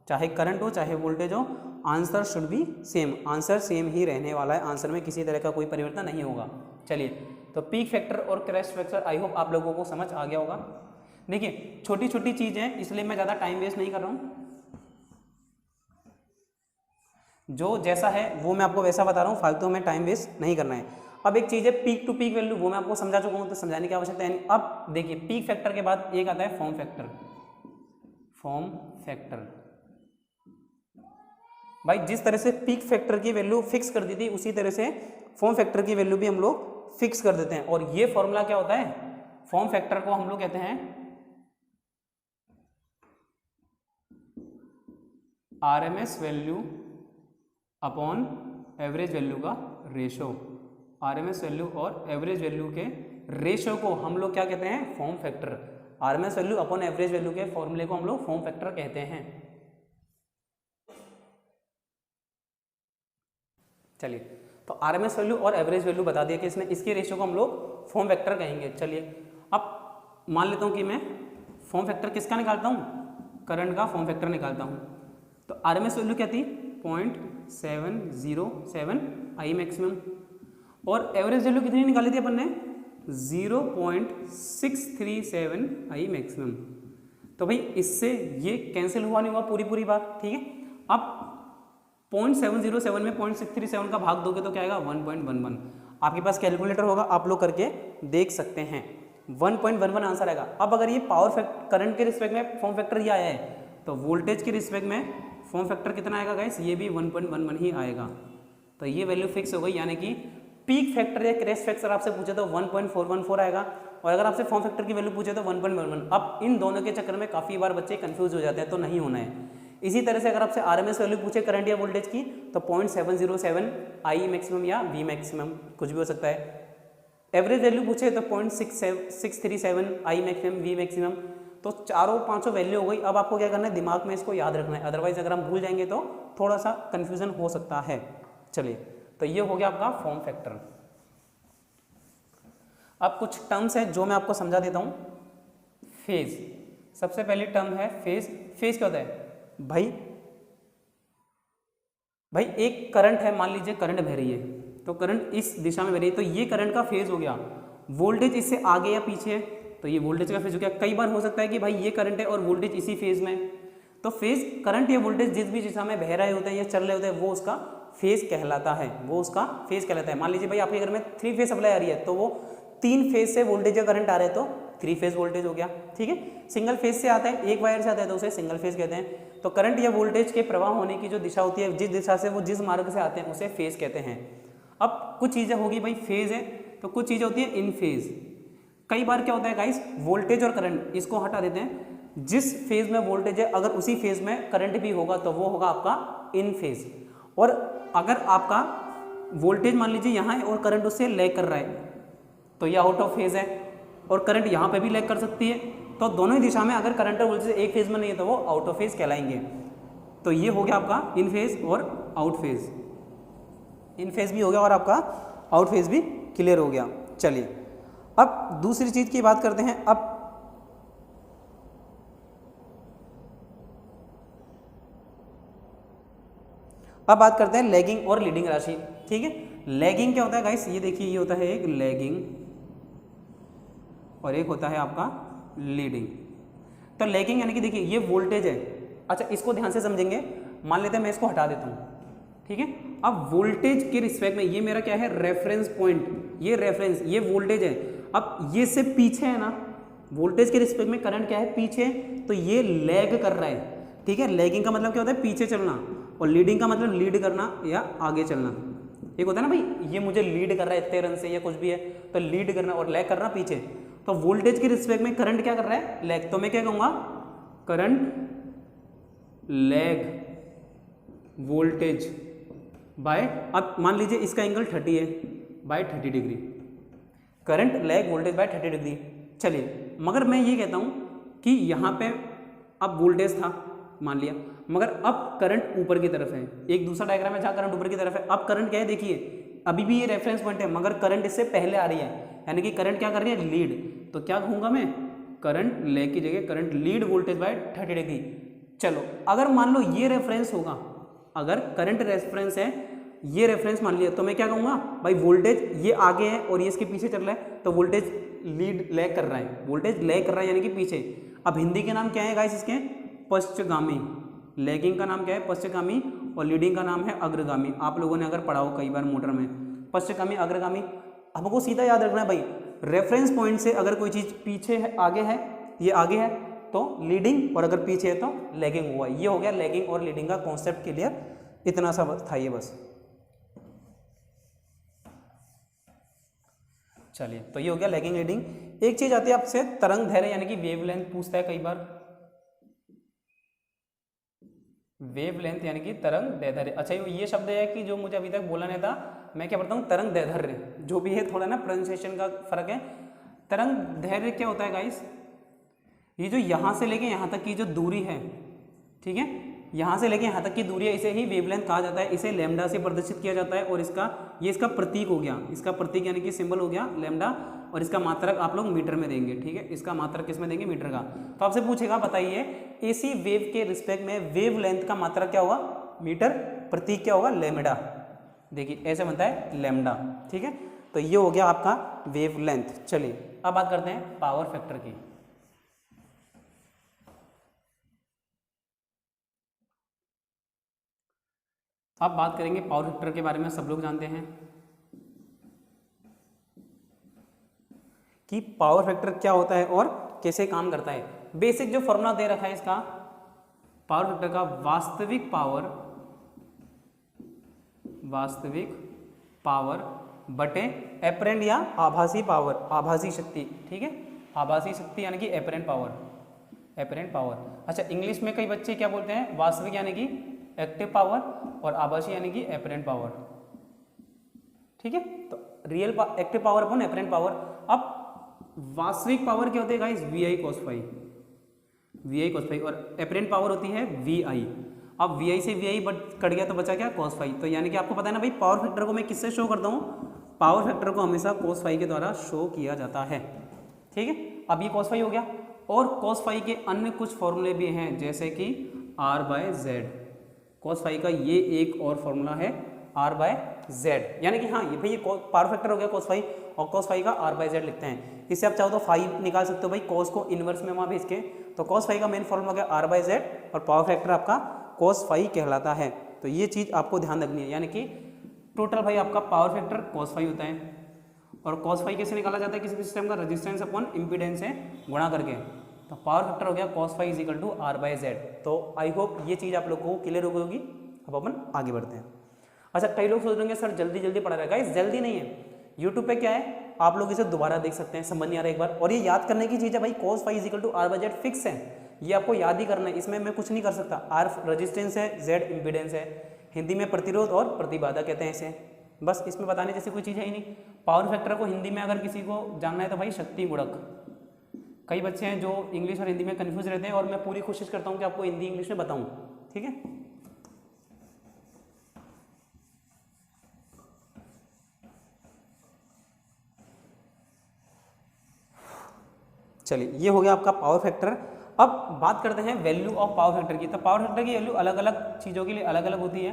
चाहे करंट हो चाहे वोल्टेज हो, answer should be same, answer same ही रहने वाला है, आंसर में किसी तरह का कोई परिवर्तन नहीं होगा। चलिए, तो पीक फैक्टर और क्रेस्ट फैक्टर आई होप आप लोगों को समझ आ गया होगा। देखिए छोटी छोटी चीज़ है इसलिए मैं ज़्यादा टाइम वेस्ट नहीं कर रहा हूँ, जो जैसा है वो मैं आपको वैसा बता रहा हूँ, फालतू में टाइम वेस्ट नहीं करना है। अब एक चीज़ है पीक टू पीक वैल्यू, वो मैं आपको समझा चुका हूँ तो समझाने की आवश्यकता है नहीं। अब देखिए पीक फैक्टर के बाद एक आता है फॉर्म फैक्टर। फॉर्म फैक्टर भाई जिस तरह से पीक फैक्टर की वैल्यू फिक्स कर दी थी उसी तरह से फॉर्म फैक्टर की वैल्यू भी हम लोग फिक्स कर देते हैं। और ये फॉर्मूला क्या होता है, फॉर्म फैक्टर को हम लोग कहते हैं RMS value upon average value का रेशो। आरएमएस वैल्यू और एवरेज वैल्यू के रेशियो को हम लोग क्या कहते हैं, form factor. RMS value upon average value के फॉर्मूले को हम लोग फॉर्म फैक्टर कहते हैं। चलिए, तो आरएमएस वैल्यू और एवरेज वैल्यू बता दिया कि इसने, इसके रेशियो को हम लोग फॉर्म फैक्टर कहेंगे। चलिए, अब मान लेता हूँ कि मैं फॉर्म फैक्टर किसका निकालता हूँ, करंट का फॉर्म फैक्टर निकालता हूँ। तो आरएमएस वैल्यू क्या थी, 0.707 आई मैक्सिमम, और एवरेज वैल्यू कितनी निकाली थी अपन ने, 0.637 आई मैक्सिमम। तो भाई इससे ये कैंसिल हुआ नहीं हुआ पूरी बात, ठीक है। अब 0.707 में 0.637 का भाग दोगे तो क्या आएगा, 1.11। आपके पास कैलकुलेटर होगा, आप लोग करके देख सकते हैं, 1.11 आंसर आएगा। अब अगर ये पावर फैक्टर करंट के रिस्पेक्ट में फॉर्म फैक्टर ये आया है, तो वोल्टेज के रिस्पेक्ट में फॉर्म फैक्टर कितना आएगा गाइस, ये भी 1.11 ही आएगा। तो ये वैल्यू फिक्स हो गई, यानी कि पीक फैक्टर या क्रेस्ट फैक्टर आपसे पूछे तो 1.414 आएगा, और अगर आपसे फॉर्म फैक्टर की वैल्यू पूछे तो 1.11। अब इन दोनों के चक्कर में काफ़ी बार बच्चे कंफ्यूज हो जाते हैं, तो नहीं होना है। इसी तरह से अगर आपसे आरएमएस वैल्यू पूछे करंट या वोल्टेज की, तो 0.707 आई मैक्सिमम या वी मैक्सिमम कुछ भी हो सकता है। एवरेज वैल्यू पूछे तो 0.637 आई मैक्सिमम, वी मैक्सिमम। तो चारों पांचों वैल्यू हो गई। अब आपको क्या करना है, दिमाग में इसको याद रखना है, अदरवाइज अगर हम भूल जाएंगे तो थोड़ा सा कन्फ्यूजन हो सकता है। चलिए, तो ये हो गया आपका फॉर्म फैक्टर। अब कुछ टर्म्स है जो मैं आपको समझा देता हूँ। फेज, सबसे पहली टर्म है फेज। फेज क्या होता है भाई एक करंट है, मान लीजिए करंट बह रही है, तो करंट इस दिशा में बह रही है, तो ये करंट का फेज हो गया। वोल्टेज इससे आगे या पीछे है, तो ये वोल्टेज का फेज हो गया। कई बार हो सकता है कि भाई ये करंट है और वोल्टेज इसी फेज में, तो फेज करंट या वोल्टेज जिस भी दिशा में बह रहे होते हैं या चल रहे होते हैं वो उसका फेज कहलाता है, वो उसका फेज कहलाता है। मान लीजिए भाई आपके घर में 3 फेज सप्लाई आ रही है, तो वो 3 फेज से वोल्टेज या करंट आ रहे हैं तो 3 फेज वोल्टेज हो गया, ठीक है। सिंगल फेज से आता है, एक वायर से आता है, तो उसे सिंगल फेज कहते हैं। तो करंट या वोल्टेज के प्रवाह होने की जो दिशा होती है, जिस दिशा से वो जिस मार्ग से आते हैं उसे फेज कहते हैं। अब कुछ चीज़ें होगी भाई, फेज है तो कुछ चीज़ें होती है इन फेज। कई बार क्या होता है गाइस, वोल्टेज और करंट इसको हटा देते हैं, जिस फेज में वोल्टेज है अगर उसी फेज में करंट भी होगा तो वो होगा आपका इन फेज। और अगर आपका वोल्टेज मान लीजिए यहाँ है और करंट उससे लैग कर रहा है, तो ये आउट ऑफ फेज है, और करंट यहाँ पे भी लैग कर सकती है। तो दोनों ही दिशा में अगर करंट और वोल्टेज एक फेज में नहीं है तो वो आउट ऑफ फेज कहलाएंगे। तो ये हो गया आपका इन फेज और आउट फेज। इन फेज भी हो गया और आपका आउट फेज भी क्लियर हो गया। चलिए, अब दूसरी चीज की बात करते हैं। अब बात करते हैं लैगिंग और लीडिंग राशि, ठीक है। लैगिंग क्या होता है गाइस, ये देखिए, ये होता है एक लैगिंग और एक होता है आपका लीडिंग। तो लैगिंग यानी कि देखिए ये वोल्टेज है। अच्छा, इसको ध्यान से समझेंगे। मान लेते हैं मैं इसको हटा देता हूँ, ठीक है। अब वोल्टेज के रिस्पेक्ट में ये मेरा क्या है, रेफरेंस पॉइंट, ये रेफरेंस, ये वोल्टेज है। अब ये से पीछे है ना, वोल्टेज के रिस्पेक्ट में करंट क्या है, पीछे, तो ये लैग कर रहा है, ठीक है। लैगिंग का मतलब क्या होता है, पीछे चलना, और लीडिंग का मतलब लीड करना या आगे चलना। एक होता है ना भाई, ये मुझे लीड कर रहा है इतने रन से या कुछ भी है, तो लीड करना, और लैग करना पीछे। तो वोल्टेज के रिस्पेक्ट में करंट क्या कर रहा है, लैग। तो मैं क्या कहूँगा, करंट लैग वोल्टेज बाय, अब मान लीजिए इसका एंगल 30 है, by 30 degree, current lag voltage by 30 degree. चलिए, मगर मैं ये कहता हूँ कि यहाँ पे अब वोल्टेज था मान लिया, मगर अब करंट ऊपर की तरफ है। एक दूसरा डायग्राम है जहाँ करंट ऊपर की तरफ है, अब करंट क्या है, देखिए अभी भी ये रेफरेंस पॉइंट है, मगर करंट इससे पहले आ रही है, यानी कि करंट क्या कर रही है, लीड। तो क्या कहूँगा मैं, करंट लैग की जगह current lead voltage by 30 degree. चलो, अगर मान लो ये रेफरेंस होगा, अगर करंट रेफरेंस है, ये रेफरेंस मान लिया, तो मैं क्या कहूँगा भाई, वोल्टेज ये आगे है और ये इसके पीछे चल रहा है, तो वोल्टेज लीड लैग कर रहा है, वोल्टेज लैग कर रहा है यानी कि पीछे। अब हिंदी के नाम क्या है गाइस, इसके पश्चगामी। लैगिंग का नाम क्या है, पश्चगामी, और लीडिंग का नाम है अग्रगामी। आप लोगों ने अगर पढ़ा हो कई बार मोटर में, पश्चगामी अग्रगामी। हमको सीधा याद रखना है भाई, रेफरेंस पॉइंट से अगर कोई चीज़ पीछे है, आगे है, ये आगे है तो लीडिंग, और अगर पीछे है तो लैगिंग हुआ। ये हो गया लैगिंग और लीडिंग का कॉन्सेप्ट क्लियर, इतना सा था ये बस। चलिए, तो ये हो गया लैगिंग लीडिंग। एक चीज आती है आपसे तरंग दैर्घ्य यानी कि वेवलेंथ पूछता है कई बार, वेवलेंथ यानी कि तरंग दैर्घ्य। अच्छा, ये शब्द है कि जो मुझे अभी तक बोला नहीं था, मैं क्या पढ़ता हूँ, तरंग दैर्घ्य, जो भी है थोड़ा ना प्रोनाउंसिएशन का फर्क है। तरंग दैर्घ्य क्या होता है गाइस, ये जो यहाँ से लेके यहाँ तक की जो दूरी है, ठीक है, यहाँ से लेके यहाँ तक की दूरी है, इसे ही वेवलेंथ कहा जाता है। इसे लैम्डा से प्रदर्शित किया जाता है और ये इसका प्रतीक हो गया, इसका प्रतीक यानी कि सिंबल हो गया लैम्डा, और इसका मात्रक आप लोग मीटर में देंगे, ठीक है, इसका मात्रक किस में देंगे, मीटर का। तो आपसे पूछेगा बताइए एसी वेव के रिस्पेक्ट में वेव लेंथ का मात्रक क्या होगा, मीटर, प्रतीक क्या होगा, लैम्डा। देखिए ऐसे बनता है लैम्डा, ठीक है। तो ये हो गया आपका वेव लेंथ। चलिए अब बात करते हैं पावर फैक्टर की। अब बात करेंगे पावर फैक्टर के बारे में। सब लोग जानते हैं कि पावर फैक्टर क्या होता है और कैसे काम करता है। बेसिक जो फॉर्मूला दे रखा है इसका, पावर फैक्टर का वास्तविक पावर बटे एपरेंट या आभासी पावर, आभासी शक्ति, ठीक है, आभासी शक्ति यानी कि एपरेंट पावर। अच्छा इंग्लिश में कई बच्चे क्या बोलते हैं, वास्तविक यानी कि एक्टिव पावर और आभासी यानी कि एपरेंट पावर, ठीक है। तो real active power upon apparent power. अब वास्तविक पावर क्या होती है गाइस, VI cos फाई, और एपरेंट पावर होती है VI। अब VI से VI कट गया तो बचा क्या, cos फाई। तो यानी कि आपको पता है ना भाई, पावर फैक्टर को मैं किससे शो करता हूँ, पावर फैक्टर को हमेशा cos फाई के द्वारा शो किया जाता है, ठीक है। अब ये cos फाई हो गया, और cos फाई के अन्य कुछ फॉर्मूले भी हैं, जैसे कि R/Z। cos फाई का ये एक और फॉर्मूला है R/Z, यानी कि हाँ ये भाई ये पावर फैक्टर हो गया cos फाई, और cos फाई का R/Z लिखते हैं। इससे आप चाहो तो फाई निकाल सकते हो भाई, cos को इनवर्स में वहाँ भेज के। तो cos फाई का मेन फॉर्मूला हो गया R/Z, और पावर फैक्टर आपका cos फाई कहलाता है। तो ये चीज़ आपको ध्यान रखनी है, यानी कि टोटल भाई आपका पावर फैक्टर cos फाई होता है। और cos फाई कैसे निकाला जाता है, किसी भी सिस्टम का रेजिस्टेंस अपॉन इम्पीडेंस से गुणा करके। तो पावर फैक्टर हो गया cos phi is equal to R/Z। तो आई होप ये चीज़ आप लोगों को क्लियर हो गई होगी। अब अपन आगे बढ़ते हैं। अच्छा कई लोग सोच रहे होंगे सर जल्दी जल्दी पढ़ा रहेगा, इस जल्दी नहीं है। यूट्यूब पे क्या है, आप लोग इसे दोबारा देख सकते हैं, समझ नहीं आ रहा एक बार। और ये याद करने की चीज़ है भाई, cos phi is equal to R/Z fix है, ये आपको याद ही करना है, इसमें मैं कुछ नहीं कर सकता। R रेजिस्टेंस है, Z इम्पीडेंस है, हिंदी में प्रतिरोध और प्रतिबाधा कहते हैं इसे। बस इसमें बताने जैसी कोई चीज़ है ही नहीं। पावर फैक्टर को हिंदी में अगर किसी को जानना है तो भाई शक्ति गुणक। कई बच्चे हैं जो इंग्लिश और हिंदी में कन्फ्यूज रहते हैं, और मैं पूरी कोशिश करता हूँ कि आपको हिंदी इंग्लिश में बताऊँ, ठीक है। चलिए ये हो गया आपका पावर फैक्टर। अब बात करते हैं वैल्यू ऑफ पावर फैक्टर की। तो पावर फैक्टर की वैल्यू अलग अलग चीज़ों के लिए अलग अलग होती है,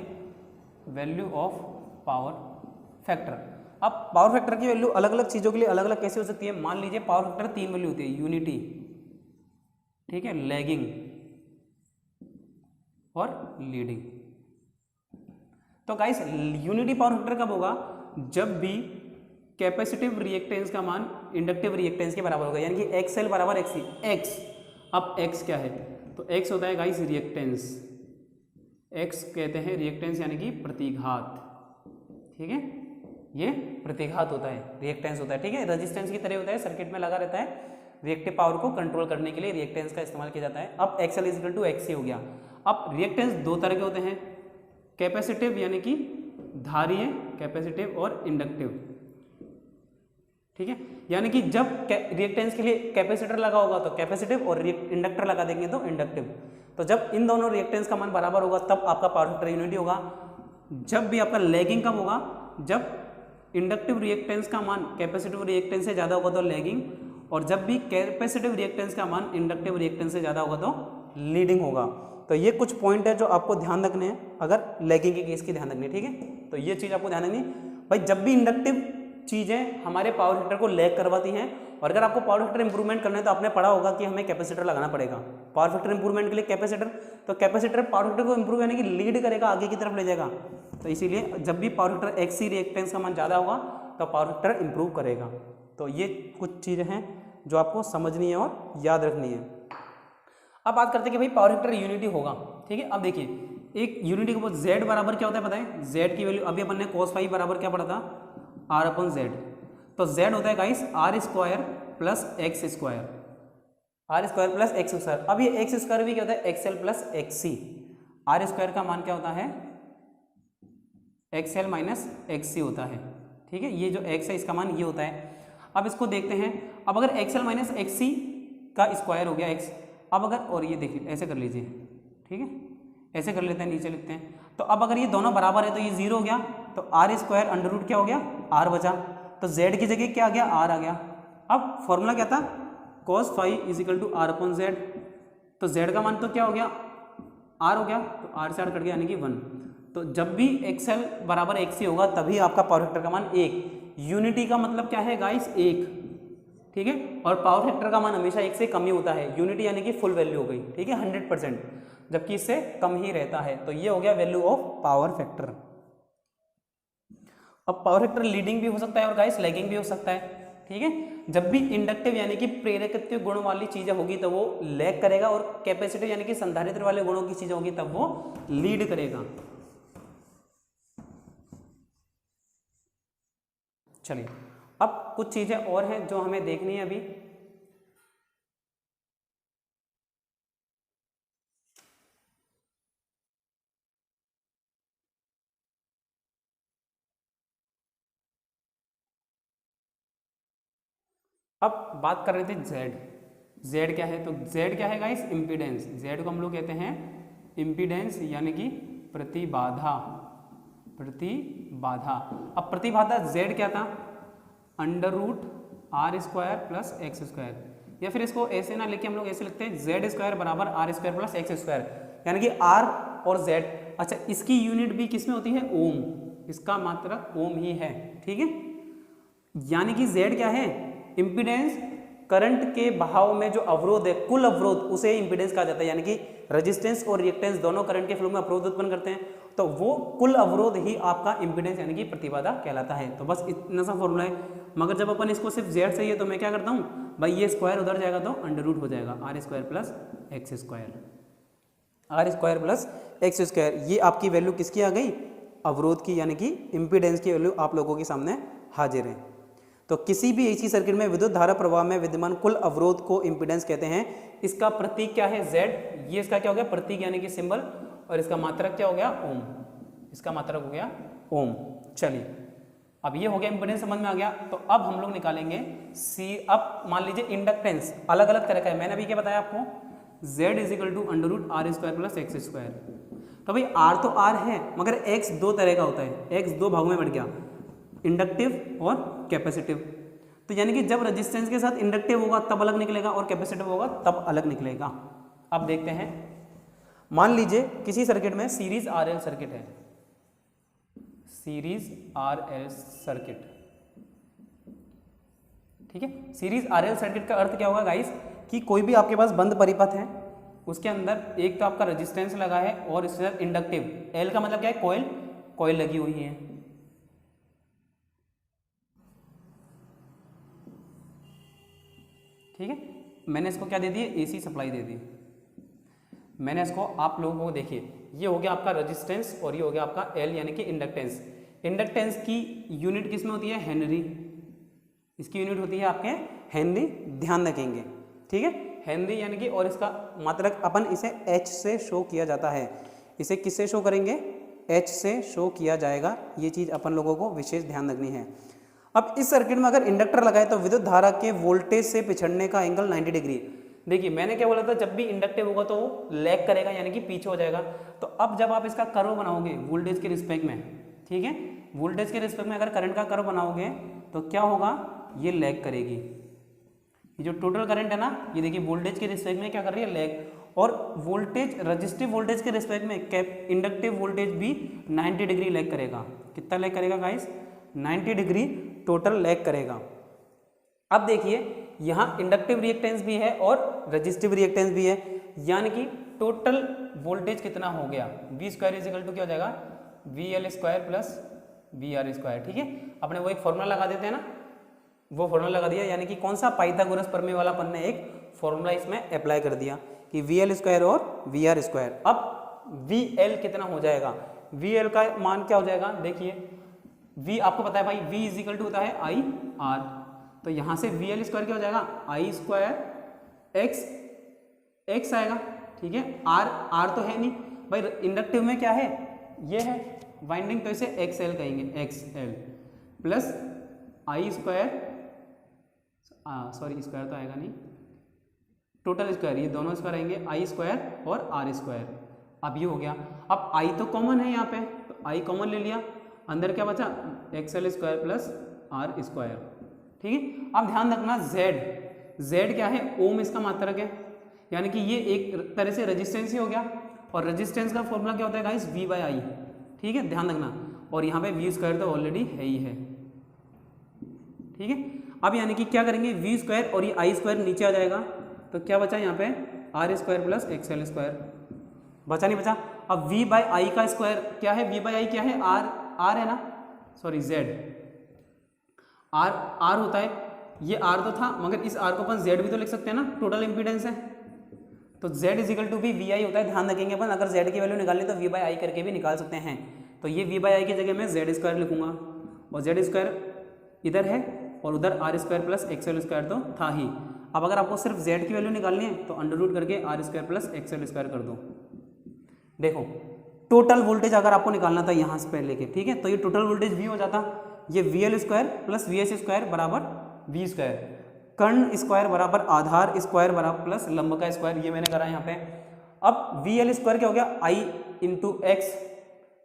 वैल्यू ऑफ पावर फैक्टर। अब पावर फैक्टर की वैल्यू अलग अलग चीज़ों के लिए अलग अलग कैसे हो सकती है। मान लीजिए पावर फैक्टर 3 वैल्यू होती है, यूनिटी, ठीक है, लैगिंग और लीडिंग। तो गाइस यूनिटी पावर फैक्टर कब होगा, जब भी कैपेसिटिव रिएक्टेंस का मान इंडक्टिव रिएक्टेंस के बराबर होगा, यानी कि XL बराबर XC। X, अब X क्या है, तो X होता है गाइस रिएक्टेंस, X कहते हैं रिएक्टेंस यानी कि प्रतिघात, ठीक है, ये प्रतिघात होता है, रिएक्टेंस होता है, ठीक है, रेजिस्टेंस की तरह होता है, सर्किट में लगा रहता है। रिएक्टिव पावर को कंट्रोल करने के लिए रिएक्टेंस का इस्तेमाल किया जाता है। अब XL is equal to XC हो गया। अब रिएक्टेंस दो तरह के होते हैं, कैपेसिटिव यानी कि धारीय, कैपेसिटिव और इंडक्टिव, ठीक है। यानी कि जब रिएक्टेंस के लिए कैपेसिटर लगा होगा तो कैपेसिटिव, और इंडक्टर लगा देंगे तो इंडक्टिव। तो जब इन दोनों रिएक्टेंस का मान बराबर होगा तब आपका पावर फैक्टर यूनिटी होगा। जब भी आपका लैगिंग कब होगा, जब इंडक्टिव रिएक्टेंस का मान कैपेसिटिव रिएक्टेंस से ज़्यादा होगा तो लैगिंग, और जब भी कैपेसिटिव रिएक्टेंस का मान इंडक्टिव रिएक्टेंस से ज़्यादा होगा तो लीडिंग होगा। तो ये कुछ पॉइंट है जो आपको ध्यान रखने हैं, अगर लैगिंग के केस की ध्यान रखनी है, ठीक है। तो ये चीज़ आपको ध्यान रखनी भाई, जब भी इंडक्टिव चीज़ें हमारे पावर फैक्टर को लैग करवाती हैं, और अगर आपको पावर फैक्टर इंप्रूवमेंट करना है तो आपने पढ़ा होगा कि हमें कैपेसिटर लगाना पड़ेगा पावर फैक्टर इंप्रूवमेंट के लिए। कैपेसिटर, तो कैपेसिटर पावर फैक्टर को इंप्रूव यानी कि लीड करेगा, आगे की तरफ ले जाएगा। तो इसीलिए जब भी पावर फैक्टर XC रिएक्टेंस का मान ज़्यादा होगा तो पावर फैक्टर इंप्रूव करेगा। तो ये कुछ चीज़ें हैं जो आपको समझनी है और याद रखनी है। अब बात करते हैं कि भाई पावर फैक्टर यूनिटी होगा, ठीक है। अब देखिए एक यूनिटी के बाद Z बराबर क्या होता है पता है, Z की वैल्यू अभी अपन ने cos फाई बराबर क्या पढ़ा था, R/Z। तो Z होता है guys R² plus X², R² plus X²। अब ये X² भी क्या होता है, XL प्लस XC। R² का मान क्या होता है, XL माइनस XC होता है, ठीक है, ये जो x है इसका मान ये होता है। अब इसको देखते हैं, अब अगर XL माइनस XC का स्क्वायर हो गया x, अब अगर, और ये देखिए ऐसे कर लीजिए, ठीक है, ऐसे कर लेते हैं, नीचे लिखते हैं, तो अब अगर ये दोनों बराबर है तो ये 0 हो गया, तो r स्क्वायर अंडर रूट क्या हो गया, r बचा, तो z की जगह क्या आ गया, r आ गया। अब फॉर्मूला क्या था, cos phi is equal to r upon Z, तो z का मान तो क्या हो गया, r हो गया, तो r से r कट गया यानी कि 1। तो जब भी XL बराबर XC होगा तभी आपका पावर फैक्टर का मान 1। यूनिटी का मतलब क्या है गाइस, 1, ठीक है, और पावर फैक्टर का मान हमेशा 1 से कम ही होता है। यूनिटी यानी कि फुल वैल्यू हो गई, ठीक है, 100%, जबकि इससे कम ही रहता है। तो ये हो गया वैल्यू ऑफ पावर फैक्टर। अब पावर फैक्टर लीडिंग भी हो सकता है और गाइस लैगिंग भी हो सकता है, ठीक है। जब भी इंडक्टिव यानी कि प्रेरकत्व गुण वाली चीजें होगी तब वो लैग करेगा, और कैपेसिटिव यानी कि संधारित्र वाले गुणों की चीजें होगी तब वो लीड करेगा। चलिए, अब कुछ चीजें और हैं जो हमें देखनी है अभी। अब बात कर रहे थे जेड क्या है, तो जेड क्या है गाइस, इम्पीडेंस। जेड को हम लोग कहते हैं इम्पीडेंस यानी कि प्रतिबाधा। अब प्रतिबाधा जेड क्या था, under root R square plus X square, या फिर इसको ऐसे ना लेके हम लोग ऐसे लिखते हैं जेड स्क्वायर बराबर R square plus X square, यानी कि आर और जेड। अच्छा, इसकी यूनिट भी किस में होती है, ओम, इसका मात्रक ओम ही है, ठीक है। यानी कि जेड क्या है, इम्पीडेंस, करंट के बहाव में जो अवरोध है, कुल अवरोध, उसे इम्पीडेंस कहा जाता है। यानी कि रेजिस्टेंस और रिएक्टेंस दोनों करंट के फ्लो में अवरोध उत्पन्न करते हैं, तो वो कुल अवरोध ही आपका इम्पीडेंस यानी कि प्रतिबाधा कहलाता है। तो बस इतना सा फॉर्मूला है। मगर जब अपन इसको सिर्फ जेड चाहिए तो मैं क्या करता हूँ भाई, ये स्क्वायर उधर जाएगा तो अंडर रूट हो जाएगा, R square plus X square, R square plus X square. ये आपकी वैल्यू किसकी आ गई, अवरोध की, यानी कि इम्पीडेंस की वैल्यू आप लोगों के सामने हाजिर है। तो किसी भी एसी सर्किट में विद्युत धारा प्रवाह में विद्यमान कुल अवरोध को इम्पीडेंस कहते हैं। इसका प्रतीक क्या है, Z, ये इसका क्या हो गया, प्रतीक यानी कि सिंबल, और इसका मात्रक क्या हो गया, ओम, इसका मात्रक हो गया ओम। चलिए, अब ये हो गया इम्पीडेंस, समझ में आ गया। तो अब हम लोग निकालेंगे सी। अब मान लीजिए इंडक्टेंस अलग अलग तरह का है, मैंने अभी क्या बताया आपको, Z is equal to under root R square plus X square. तो भाई R तो R है, मगर X दो तरह का होता है, X दो भागों में बढ़ गया, इंडक्टिव और कैपेसिटिव। तो यानी कि जब रेजिस्टेंस के साथ इंडक्टिव होगा तब अलग निकलेगा, और कैपेसिटिव होगा तब अलग निकलेगा। अब देखते हैं, मान लीजिए किसी सर्किट में सीरीज आरएल सर्किट है, सीरीज आरएल सर्किट, ठीक है। सीरीज आरएल सर्किट का अर्थ क्या होगा गाइस, कि कोई भी आपके पास बंद परिपथ है, उसके अंदर एक तो आपका रेजिस्टेंस लगा है और इसके साथ इंडक्टिव, एल का मतलब क्या है, कोयल, कोयल लगी हुई है, ठीक है। मैंने इसको क्या दे दिया, एसी सप्लाई दे दी। मैंने इसको आप लोगों को, देखिए ये हो गया आपका रेजिस्टेंस और ये हो गया आपका एल यानी कि इंडक्टेंस। इंडक्टेंस की यूनिट किस में होती है, हेनरी, इसकी यूनिट होती है आपके हेनरी, ध्यान रखेंगे, ठीक है, हेनरी यानी कि, और इसका मात्रक अपन इसे एच से शो किया जाता है। इसे किससे शो करेंगे, एच से शो किया जाएगा। ये चीज़ अपन लोगों को विशेष ध्यान रखनी है। अब इस सर्किट में अगर इंडक्टर लगाए तो विद्युत धारा के वोल्टेज से पिछड़ने का एंगल 90 डिग्री। देखिए मैंने क्या बोला था, जब भी इंडक्टिव होगा तो वो लैग करेगा यानी कि पीछे हो जाएगा। तो अब जब आप इसका कर्व बनाओगे वोल्टेज के रिस्पेक्ट में, ठीक है, वोल्टेज के रिस्पेक्ट में अगर करंट का कर्व बनाओगे तो क्या होगा, ये लैग करेगी। ये जो टोटल करंट है ना, ये देखिए वोल्टेज के रिस्पेक्ट में क्या कर रही है, लैग। और वोल्टेज, रजिस्टिव वोल्टेज के रिस्पेक्ट में इंडक्टिव वोल्टेज भी 90 डिग्री लैग करेगा। कितना लैग करेगा गाइस, 90 डिग्री टोटल लैग करेगा। अब देखिए यहाँ इंडक्टिव रिएक्टेंस भी है और रजिस्टिव रिएक्टेंस भी है, यानी कि टोटल वोल्टेज कितना हो गया, V square is equal to क्या हो जाएगा, V L square plus V R square, ठीक है। अपने वो एक फॉर्मूला लगा देते हैं ना, वो फॉर्मूला लगा दिया, यानी कि कौन सा, पाइथागोरस प्रमेय वाला अपन ने एक फॉर्मूला इसमें अप्लाई कर दिया कि वी एल स्क्वायर और वी आर स्क्वायर। अब वी एल कितना हो जाएगा, वी एल का मान क्या हो जाएगा, देखिए v आपको पता है भाई, v इज इक्वल टू होता है आई आर, तो यहाँ से वी एल स्क्वायर क्या हो जाएगा, आई स्क्वायर एक्स आएगा, ठीक है। आर तो है नहीं भाई, इंडक्टिव में क्या है, ये है वाइंडिंग, तो इसे एक्स एल कहेंगे, एक्स एल प्लस आई स्क्वायर, सॉरी स्क्वायर तो आएगा नहीं, टोटल स्क्वायर, ये दोनों स्क्वायर आएंगे, आई स्क्वायर और आर स्क्वायर। अब ये हो गया। अब आई तो कॉमन है यहाँ पे, तो आई कॉमन ले लिया, अंदर क्या बचा, XL square plus R square. ठीक है, अब ध्यान रखना जेड क्या है, ओम इसका मात्रक है, यानी कि ये एक तरह से रेजिस्टेंस ही हो गया, और रेजिस्टेंस का फॉर्मूला क्या होता है गाइस, वी बाई आई। ठीक है, ध्यान रखना, और यहाँ पे वी स्क्वायर तो ऑलरेडी है ही है। ठीक है, अब यानी कि क्या करेंगे, वी स्क्वायर और ये आई स्क्वायर नीचे आ जाएगा, तो क्या बचा यहाँ पे, R square plus XL square, बचा नहीं बचा। अब v बाई आई का स्क्वायर क्या है, v बाई आई क्या है, आर है ना, सॉरी जेड, आर होता है, ये आर तो था, मगर इस आर को अपन जेड भी तो लिख सकते हैं ना, टोटल इंपीडेंस है, तो z इजिकल टू भी वी आई होता है। ध्यान रखेंगे अपन, अगर z की वैल्यू निकालनी तो v बाई आई करके भी निकाल सकते हैं, तो ये v बाई आई की जगह मैं जेड स्क्वायर लिखूंगा, और जेड स्क्वायर इधर है और उधर R square plus XL square तो था ही। अब अगर आपको सिर्फ z की वैल्यू निकालनी है तो अंडर रूट करके R square plus XL square कर दो। देखो टोटल वोल्टेज अगर आपको निकालना था यहाँ से पहले के, ठीक है, तो ये टोटल वोल्टेज v हो जाता, ये we L square plus V S square बराबर वी स्क्वायर, कर्ण स्क्वायर बराबर आधार स्क्वायर बराबर प्लस लंब का स्क्वायर, ये मैंने करा यहाँ पे। अब वी एल स्क्वायर क्या हो गया, I into X,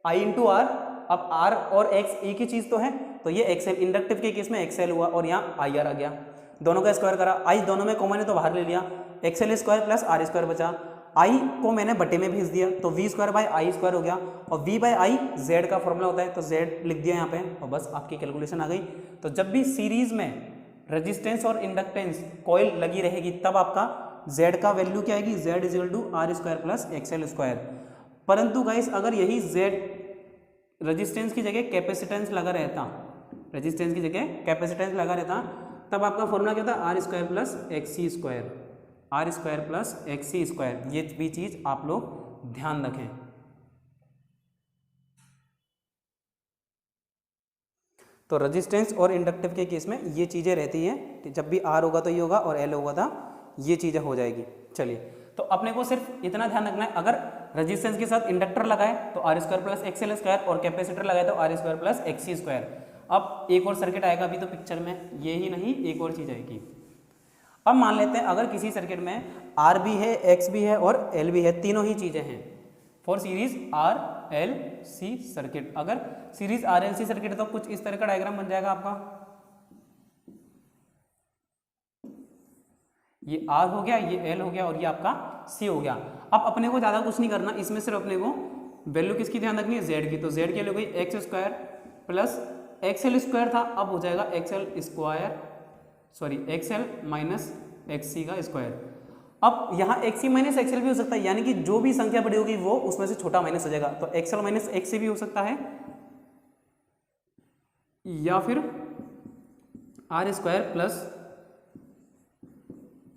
I into R, अब आर और एक्स एक ही चीज़ तो है, तो ये एक्सएल, इंडक्टिव के केस में एक्सएल हुआ और यहाँ आई आर आ गया, दोनों का स्क्वायर करा, आई दोनों में कॉमन है तो बाहर ले लिया, XL square plus R square बचा, आई को मैंने बटे में भेज दिया, तो V square by I square हो गया, और वी बाई आई जेड का फॉर्मूला होता है, तो जेड लिख दिया यहाँ पे, और बस आपकी कैलकुलेशन आ गई। तो जब भी सीरीज में रेजिस्टेंस और इंडक्टेंस कॉइल लगी रहेगी तब आपका जेड का वैल्यू क्या आएगी, Z is equal to R square plus XL square. परंतु गाइस अगर यही जेड रेजिस्टेंस की जगह कैपेसिटेंस लगा रहता, रेजिस्टेंस की जगह कैपेसिटेंस लगा रहता, तब आपका फॉर्मूला क्या था, R square plus XC square, R square plus XC square. ये भी चीज आप लोग ध्यान रखें। तो रेजिस्टेंस और इंडक्टिव के केस में ये चीजें रहती हैं, जब भी आर होगा तो ये होगा और एल होगा था ये चीजें हो जाएगी। चलिए, तो अपने को सिर्फ इतना ध्यान रखना है, अगर रेजिस्टेंस के साथ इंडक्टर लगाए तो R square plus XL square, और कैपेसिटर लगाए तो R square plus XC square. अब एक और सर्किट आएगा अभी तो पिक्चर में, ये ही नहीं एक और चीज आएगी। अब मान लेते हैं अगर किसी सर्किट में आर भी है, एक्स भी है और एल भी है, तीनों ही चीजें हैं for series R L C circuit. अगर series R L C circuit है तो कुछ इस तरह का डायग्राम बन जाएगा आपका, ये आर हो गया, ये एल हो गया और ये आपका सी हो गया। अब अपने को ज्यादा कुछ नहीं करना, इसमें सिर्फ अपने को वैल्यू किसकी ध्यान रखनी है, जेड की। तो जेड की वैल्यू गई X square plus XL square था, अब हो जाएगा XL square, sorry XL minus XC का स्क्वायर। अब यहाँ एक्सी माइनस एक्सएल भी हो सकता है, यानी कि जो भी संख्या बड़ी होगी वो उसमें से छोटा माइनस हो जाएगा, तो एक्सएल माइनस एक्सी भी हो सकता है, या फिर R square plus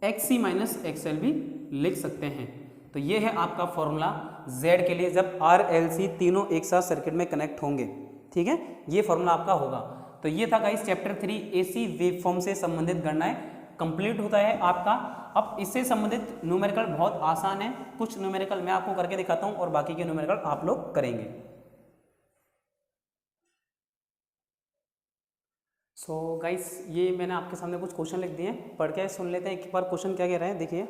XC minus XL भी लिख सकते हैं। तो ये है आपका फॉर्मूला जेड के लिए जब आर एल सी तीनों एक साथ सर्किट में कनेक्ट होंगे। ठीक है, ये फॉर्मूला आपका होगा। तो ये था गाइस चैप्टर 3 एसी वेवफॉर्म से संबंधित गणनाएं कंप्लीट होता है आपका। अब इससे संबंधित न्यूमेरिकल बहुत आसान है, कुछ न्यूमेरिकल मैं आपको करके दिखाता हूं और बाकी के न्यूमेरिकल आप लोग करेंगे। सो गाइस ये मैंने आपके सामने कुछ क्वेश्चन लिख दिए हैं, पढ़ के सुन लेते हैं एक बार क्वेश्चन क्या कह रहे हैं। देखिए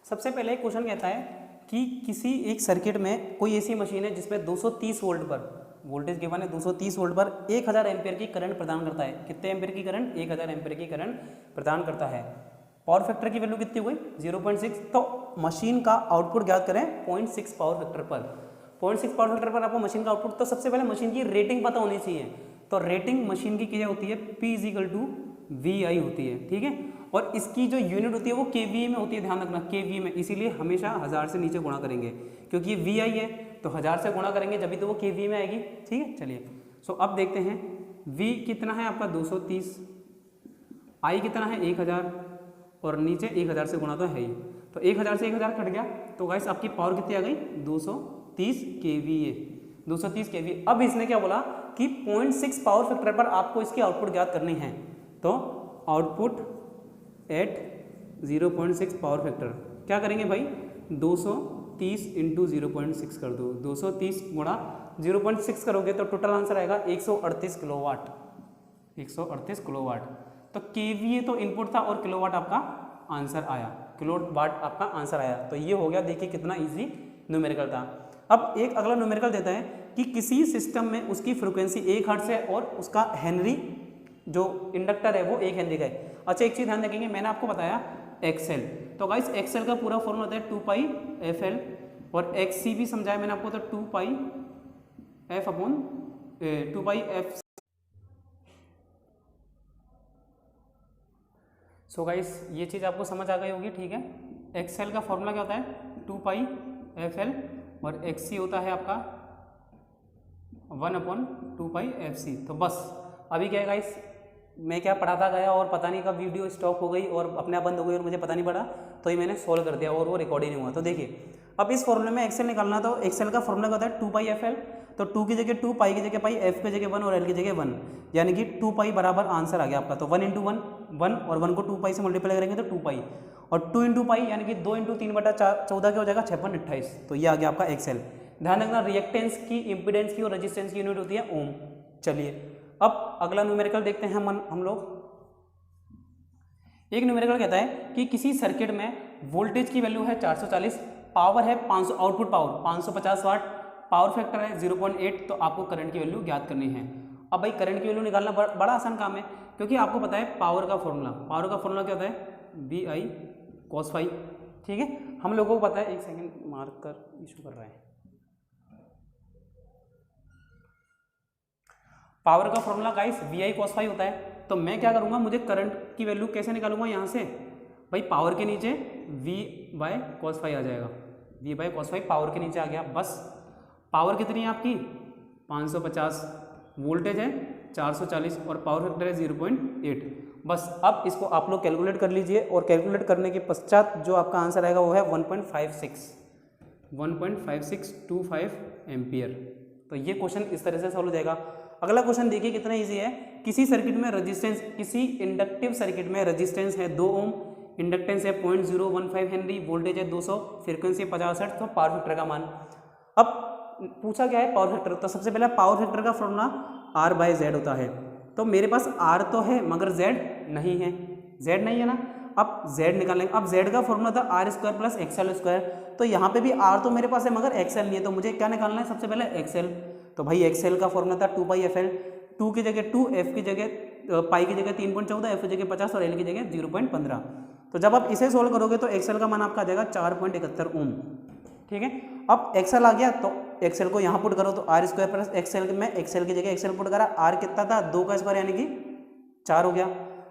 सबसे पहले क्वेश्चन कहता है कि किसी एक सर्किट में कोई ऐसी मशीन है जिसमें 230 वोल्ट पर वोल्टेज गिवन है, 230 वोल्ट पर 1000 एम्पियर की करंट प्रदान करता है। कितने एम्पियर की करंट, 1000 एम्पियर की करंट प्रदान करता है। पावर फैक्टर की वैल्यू कितनी हुई, 0.6। तो मशीन का आउटपुट ज्ञात करें 0.6 पावर फैक्टर पर। 0.6 पावर फैक्टर पर आपको मशीन का आउटपुट, तो सबसे पहले मशीन की रेटिंग पता होनी चाहिए। तो रेटिंग मशीन की क्या होती है, P = VI होती है। ठीक है, और इसकी जो यूनिट होती है वो kVA में होती है, ध्यान रखना kVA में, इसीलिए हमेशा 1000 से नीचे गुणा करेंगे, क्योंकि ये VI है तो 1000 से गुणा करेंगे जब भी तो वो kVA में आएगी। ठीक है, चलिए सो अब देखते हैं V कितना है आपका 230, I कितना है 1000 और नीचे 1000 से गुणा तो है ही, तो 1000 से 1000 कट गया, तो गाइस आपकी पावर कितनी आ गई 230 kVA, 230 kVA। अब इसने क्या बोला कि 0.6 पावर फैक्टर पर आपको इसकी आउटपुट ज्ञात करनी है, तो आउटपुट एट 0.6 पावर फैक्टर क्या करेंगे भाई, 230 × 0.6 कर दो, 230 गुणा 0.6 करोगे तो टोटल आंसर आएगा 138 किलोवाट। 138 किलोवाट। तो केवीए तो इनपुट था और किलोवाट आपका आंसर आया, किलोवाट आपका आंसर आया। तो ये हो गया, देखिए कितना इजी न्यूमेरिकल था। अब एक अगला न्यूमेरिकल देता है कि किसी सिस्टम में उसकी फ्रीक्वेंसी 1 हर्ट्ज है और उसका हेनरी जो इंडक्टर है वो 1 हेनरी का है। अच्छा एक चीज़ ध्यान रखेंगे, मैंने आपको बताया एक्सएल, तो गाइस एक्सएल का पूरा फॉर्मूला होता है 2 पाई FL, और XC भी समझाया मैंने आपको, तो 2 पाई F। सो गाइस ये चीज़ आपको समझ आ गई होगी, ठीक है। एक्सएल का फॉर्मूला क्या होता है 2 पाई FL, और XC होता है आपका 1/2 पाई FC। तो बस अभी क्या है गाइस, मैं क्या पढ़ाता गया और पता नहीं कब वीडियो स्टॉप हो गई और अपने आप बंद हो गई और मुझे पता नहीं पड़ा, तो ये मैंने सोल्व कर दिया और वो रिकॉर्ड ही नहीं हुआ। तो देखिए अब इस फॉर्मूले में एक्सएल निकालना, तो एक्सएल का फॉर्मूला क्या होता है 2 पाई FL, तो 2 की जगह 2, पाई की जगह पाई, F की जगह 1 और L की जगह 1, यानी कि 2 पाई बराबर आंसर आ गया आपका। तो 1 × 1 1, और 1 को 2 पाई से मल्टीप्लाई करेंगे तो 2 पाई, और 2 × पाई यानी कि 2 × 3/14 क्या हो जाएगा 56/28। तो ये आ गया आपका एक्सएल। ध्यान रखना रिएक्टेंस की, इम्पीडेंस की और रेजिस्टेंस की यूनिट होती है ओम। चलिए अब अगला न्यूमेरिकल देखते हैं हम लोग। एक न्यूमेरिकल कहता है कि किसी सर्किट में वोल्टेज की वैल्यू है 440, पावर है 500, आउटपुट पावर 550 वाट, पावर फैक्टर है 0.8, तो आपको करंट की वैल्यू ज्ञात करनी है। अब भाई करंट की वैल्यू निकालना बड़ा आसान काम है, क्योंकि आपको पता है पावर का फॉर्मूला क्या होता है BI cos फाई, ठीक है। हम लोगों को पता है, एक सेकंड मार्क कर इशू कर रहे हैं। पावर का formula guys VI cos phi होता है। तो मैं क्या करूंगा, मुझे करंट की वैल्यू कैसे निकालूंगा, यहाँ से भाई पावर के नीचे V cos फाई आ जाएगा, V cos फाई पावर के नीचे आ गया। बस पावर कितनी है आपकी 550, वोल्टेज है 440 और पावर फैक्टर है 0.8। बस अब इसको आप लोग कैलकुलेट कर लीजिए, और कैलकुलेट करने के पश्चात जो आपका आंसर आएगा वो है 1.5625 एम्पियर। तो ये क्वेश्चन इस तरह से सॉल्व हो जाएगा। अगला क्वेश्चन देखिए कितना इजी है। किसी सर्किट में रेजिस्टेंस, किसी इंडक्टिव सर्किट में रेजिस्टेंस है 2 ओम, इंडक्टेंस है 0.015 हेनरी, वोल्टेज है 200, फ्रीक्वेंसी 50 हर्ट्ज, तो पावर फैक्टर का मान। अब पूछा क्या है पावर फैक्टर, तो सबसे पहले पावर फैक्टर का फॉर्मूला R/Z होता है। तो मेरे पास R तो है मगर Z नहीं है, Z नहीं है ना। अब Z निकालेंगे। अब Z का फॉर्मूला था R² + XL², तो यहाँ पे भी R तो मेरे पास है मगर XL नहीं है, तो मुझे क्या निकालना है सबसे पहले XL। तो भाई XL का फॉर्मूला था 2 पाई FL, 2 की जगह 2, F की जगह पाई की जगह 3.14, F की जगह 50 और L की जगह 0.15। तो जब आप इसे सोल्व करोगे तो XL का मान आपका आ जाएगा 4.71 ओम, ठीक है। अब XL आ गया, तो XL को यहाँ पुट करो, तो R² + XL में XL की जगह XL पुट करा, R कितना था 2 का स्क्वायर यानी कि 4 हो गया।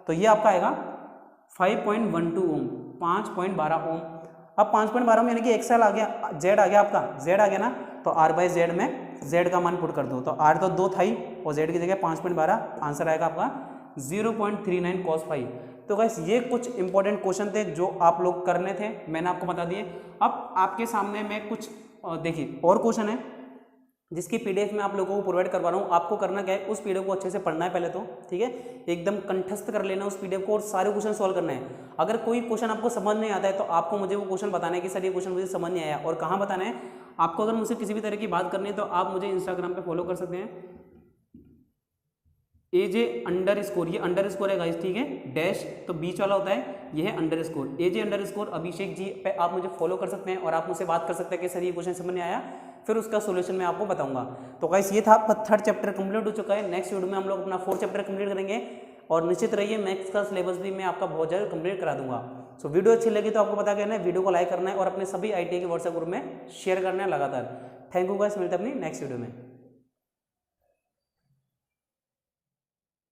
तो ये आपका आएगा 5.12 ओम, 5.12 ओम। अब 5.12 में यानी कि XL आ गया, Z आ गया आपका, Z आ गया ना, तो R/Z में Z का मान पुट कर दो। तो R तो 2 था ही और Z की जगह 5.12, आंसर आएगा आपका 0.39 cos फाई। तो गाइस ये कुछ इंपॉर्टेंट क्वेश्चन थे जो आप लोग करने थे, मैंने आपको बता दिए। अब आपके सामने मैं कुछ देखिए और क्वेश्चन है जिसकी PDF मैं आप लोगों को प्रोवाइड करवा रहा हूँ। आपको करना क्या है, उस PDF को अच्छे से पढ़ना है पहले तो, ठीक है, एकदम कंठस्थ कर लेना उस PDF को और सारे क्वेश्चन सॉल्व करना है। अगर कोई क्वेश्चन आपको समझ नहीं आता है तो आपको मुझे वो क्वेश्चन बताना है कि सर ये क्वेश्चन मुझे समझ नहीं आया, और कहाँ बताना है आपको। अगर मुझसे किसी भी तरह की बात करनी है तो आप मुझे इंस्टाग्राम पे फॉलो कर सकते हैं, AJ_, ये अंडरस्कोर है गाइस, ठीक है, डैश तो बीच वाला होता है, ये है अंडरस्कोर, AJ_ अभिषेक जी पे आप मुझे फॉलो कर सकते हैं और आप मुझसे बात कर सकते हैं कि सर ये क्वेश्चन समझ नहीं आया, फिर उसका सोल्यूशन मैं आपको बताऊंगा। तो गाइस ये था आपका 3rd चैप्टर कंप्लीट हो चुका है। नेक्स्ट वीडियो में हम लोग अपना 4th चैप्टर कंप्लीट करेंगे, और निश्चित रहिए मैथ्स का सिलेबस भी मैं आपका बहुत जल्द कंप्लीट करा दूंगा। सो वीडियो अच्छी लगी तो आपको पता करना है, वीडियो को लाइक करना है और अपने सभी ITI के व्हाट्सएप ग्रुप में शेयर करना है लगातार। थैंक यू गाइस, मिलते हैं अपनी नेक्स्ट वीडियो में।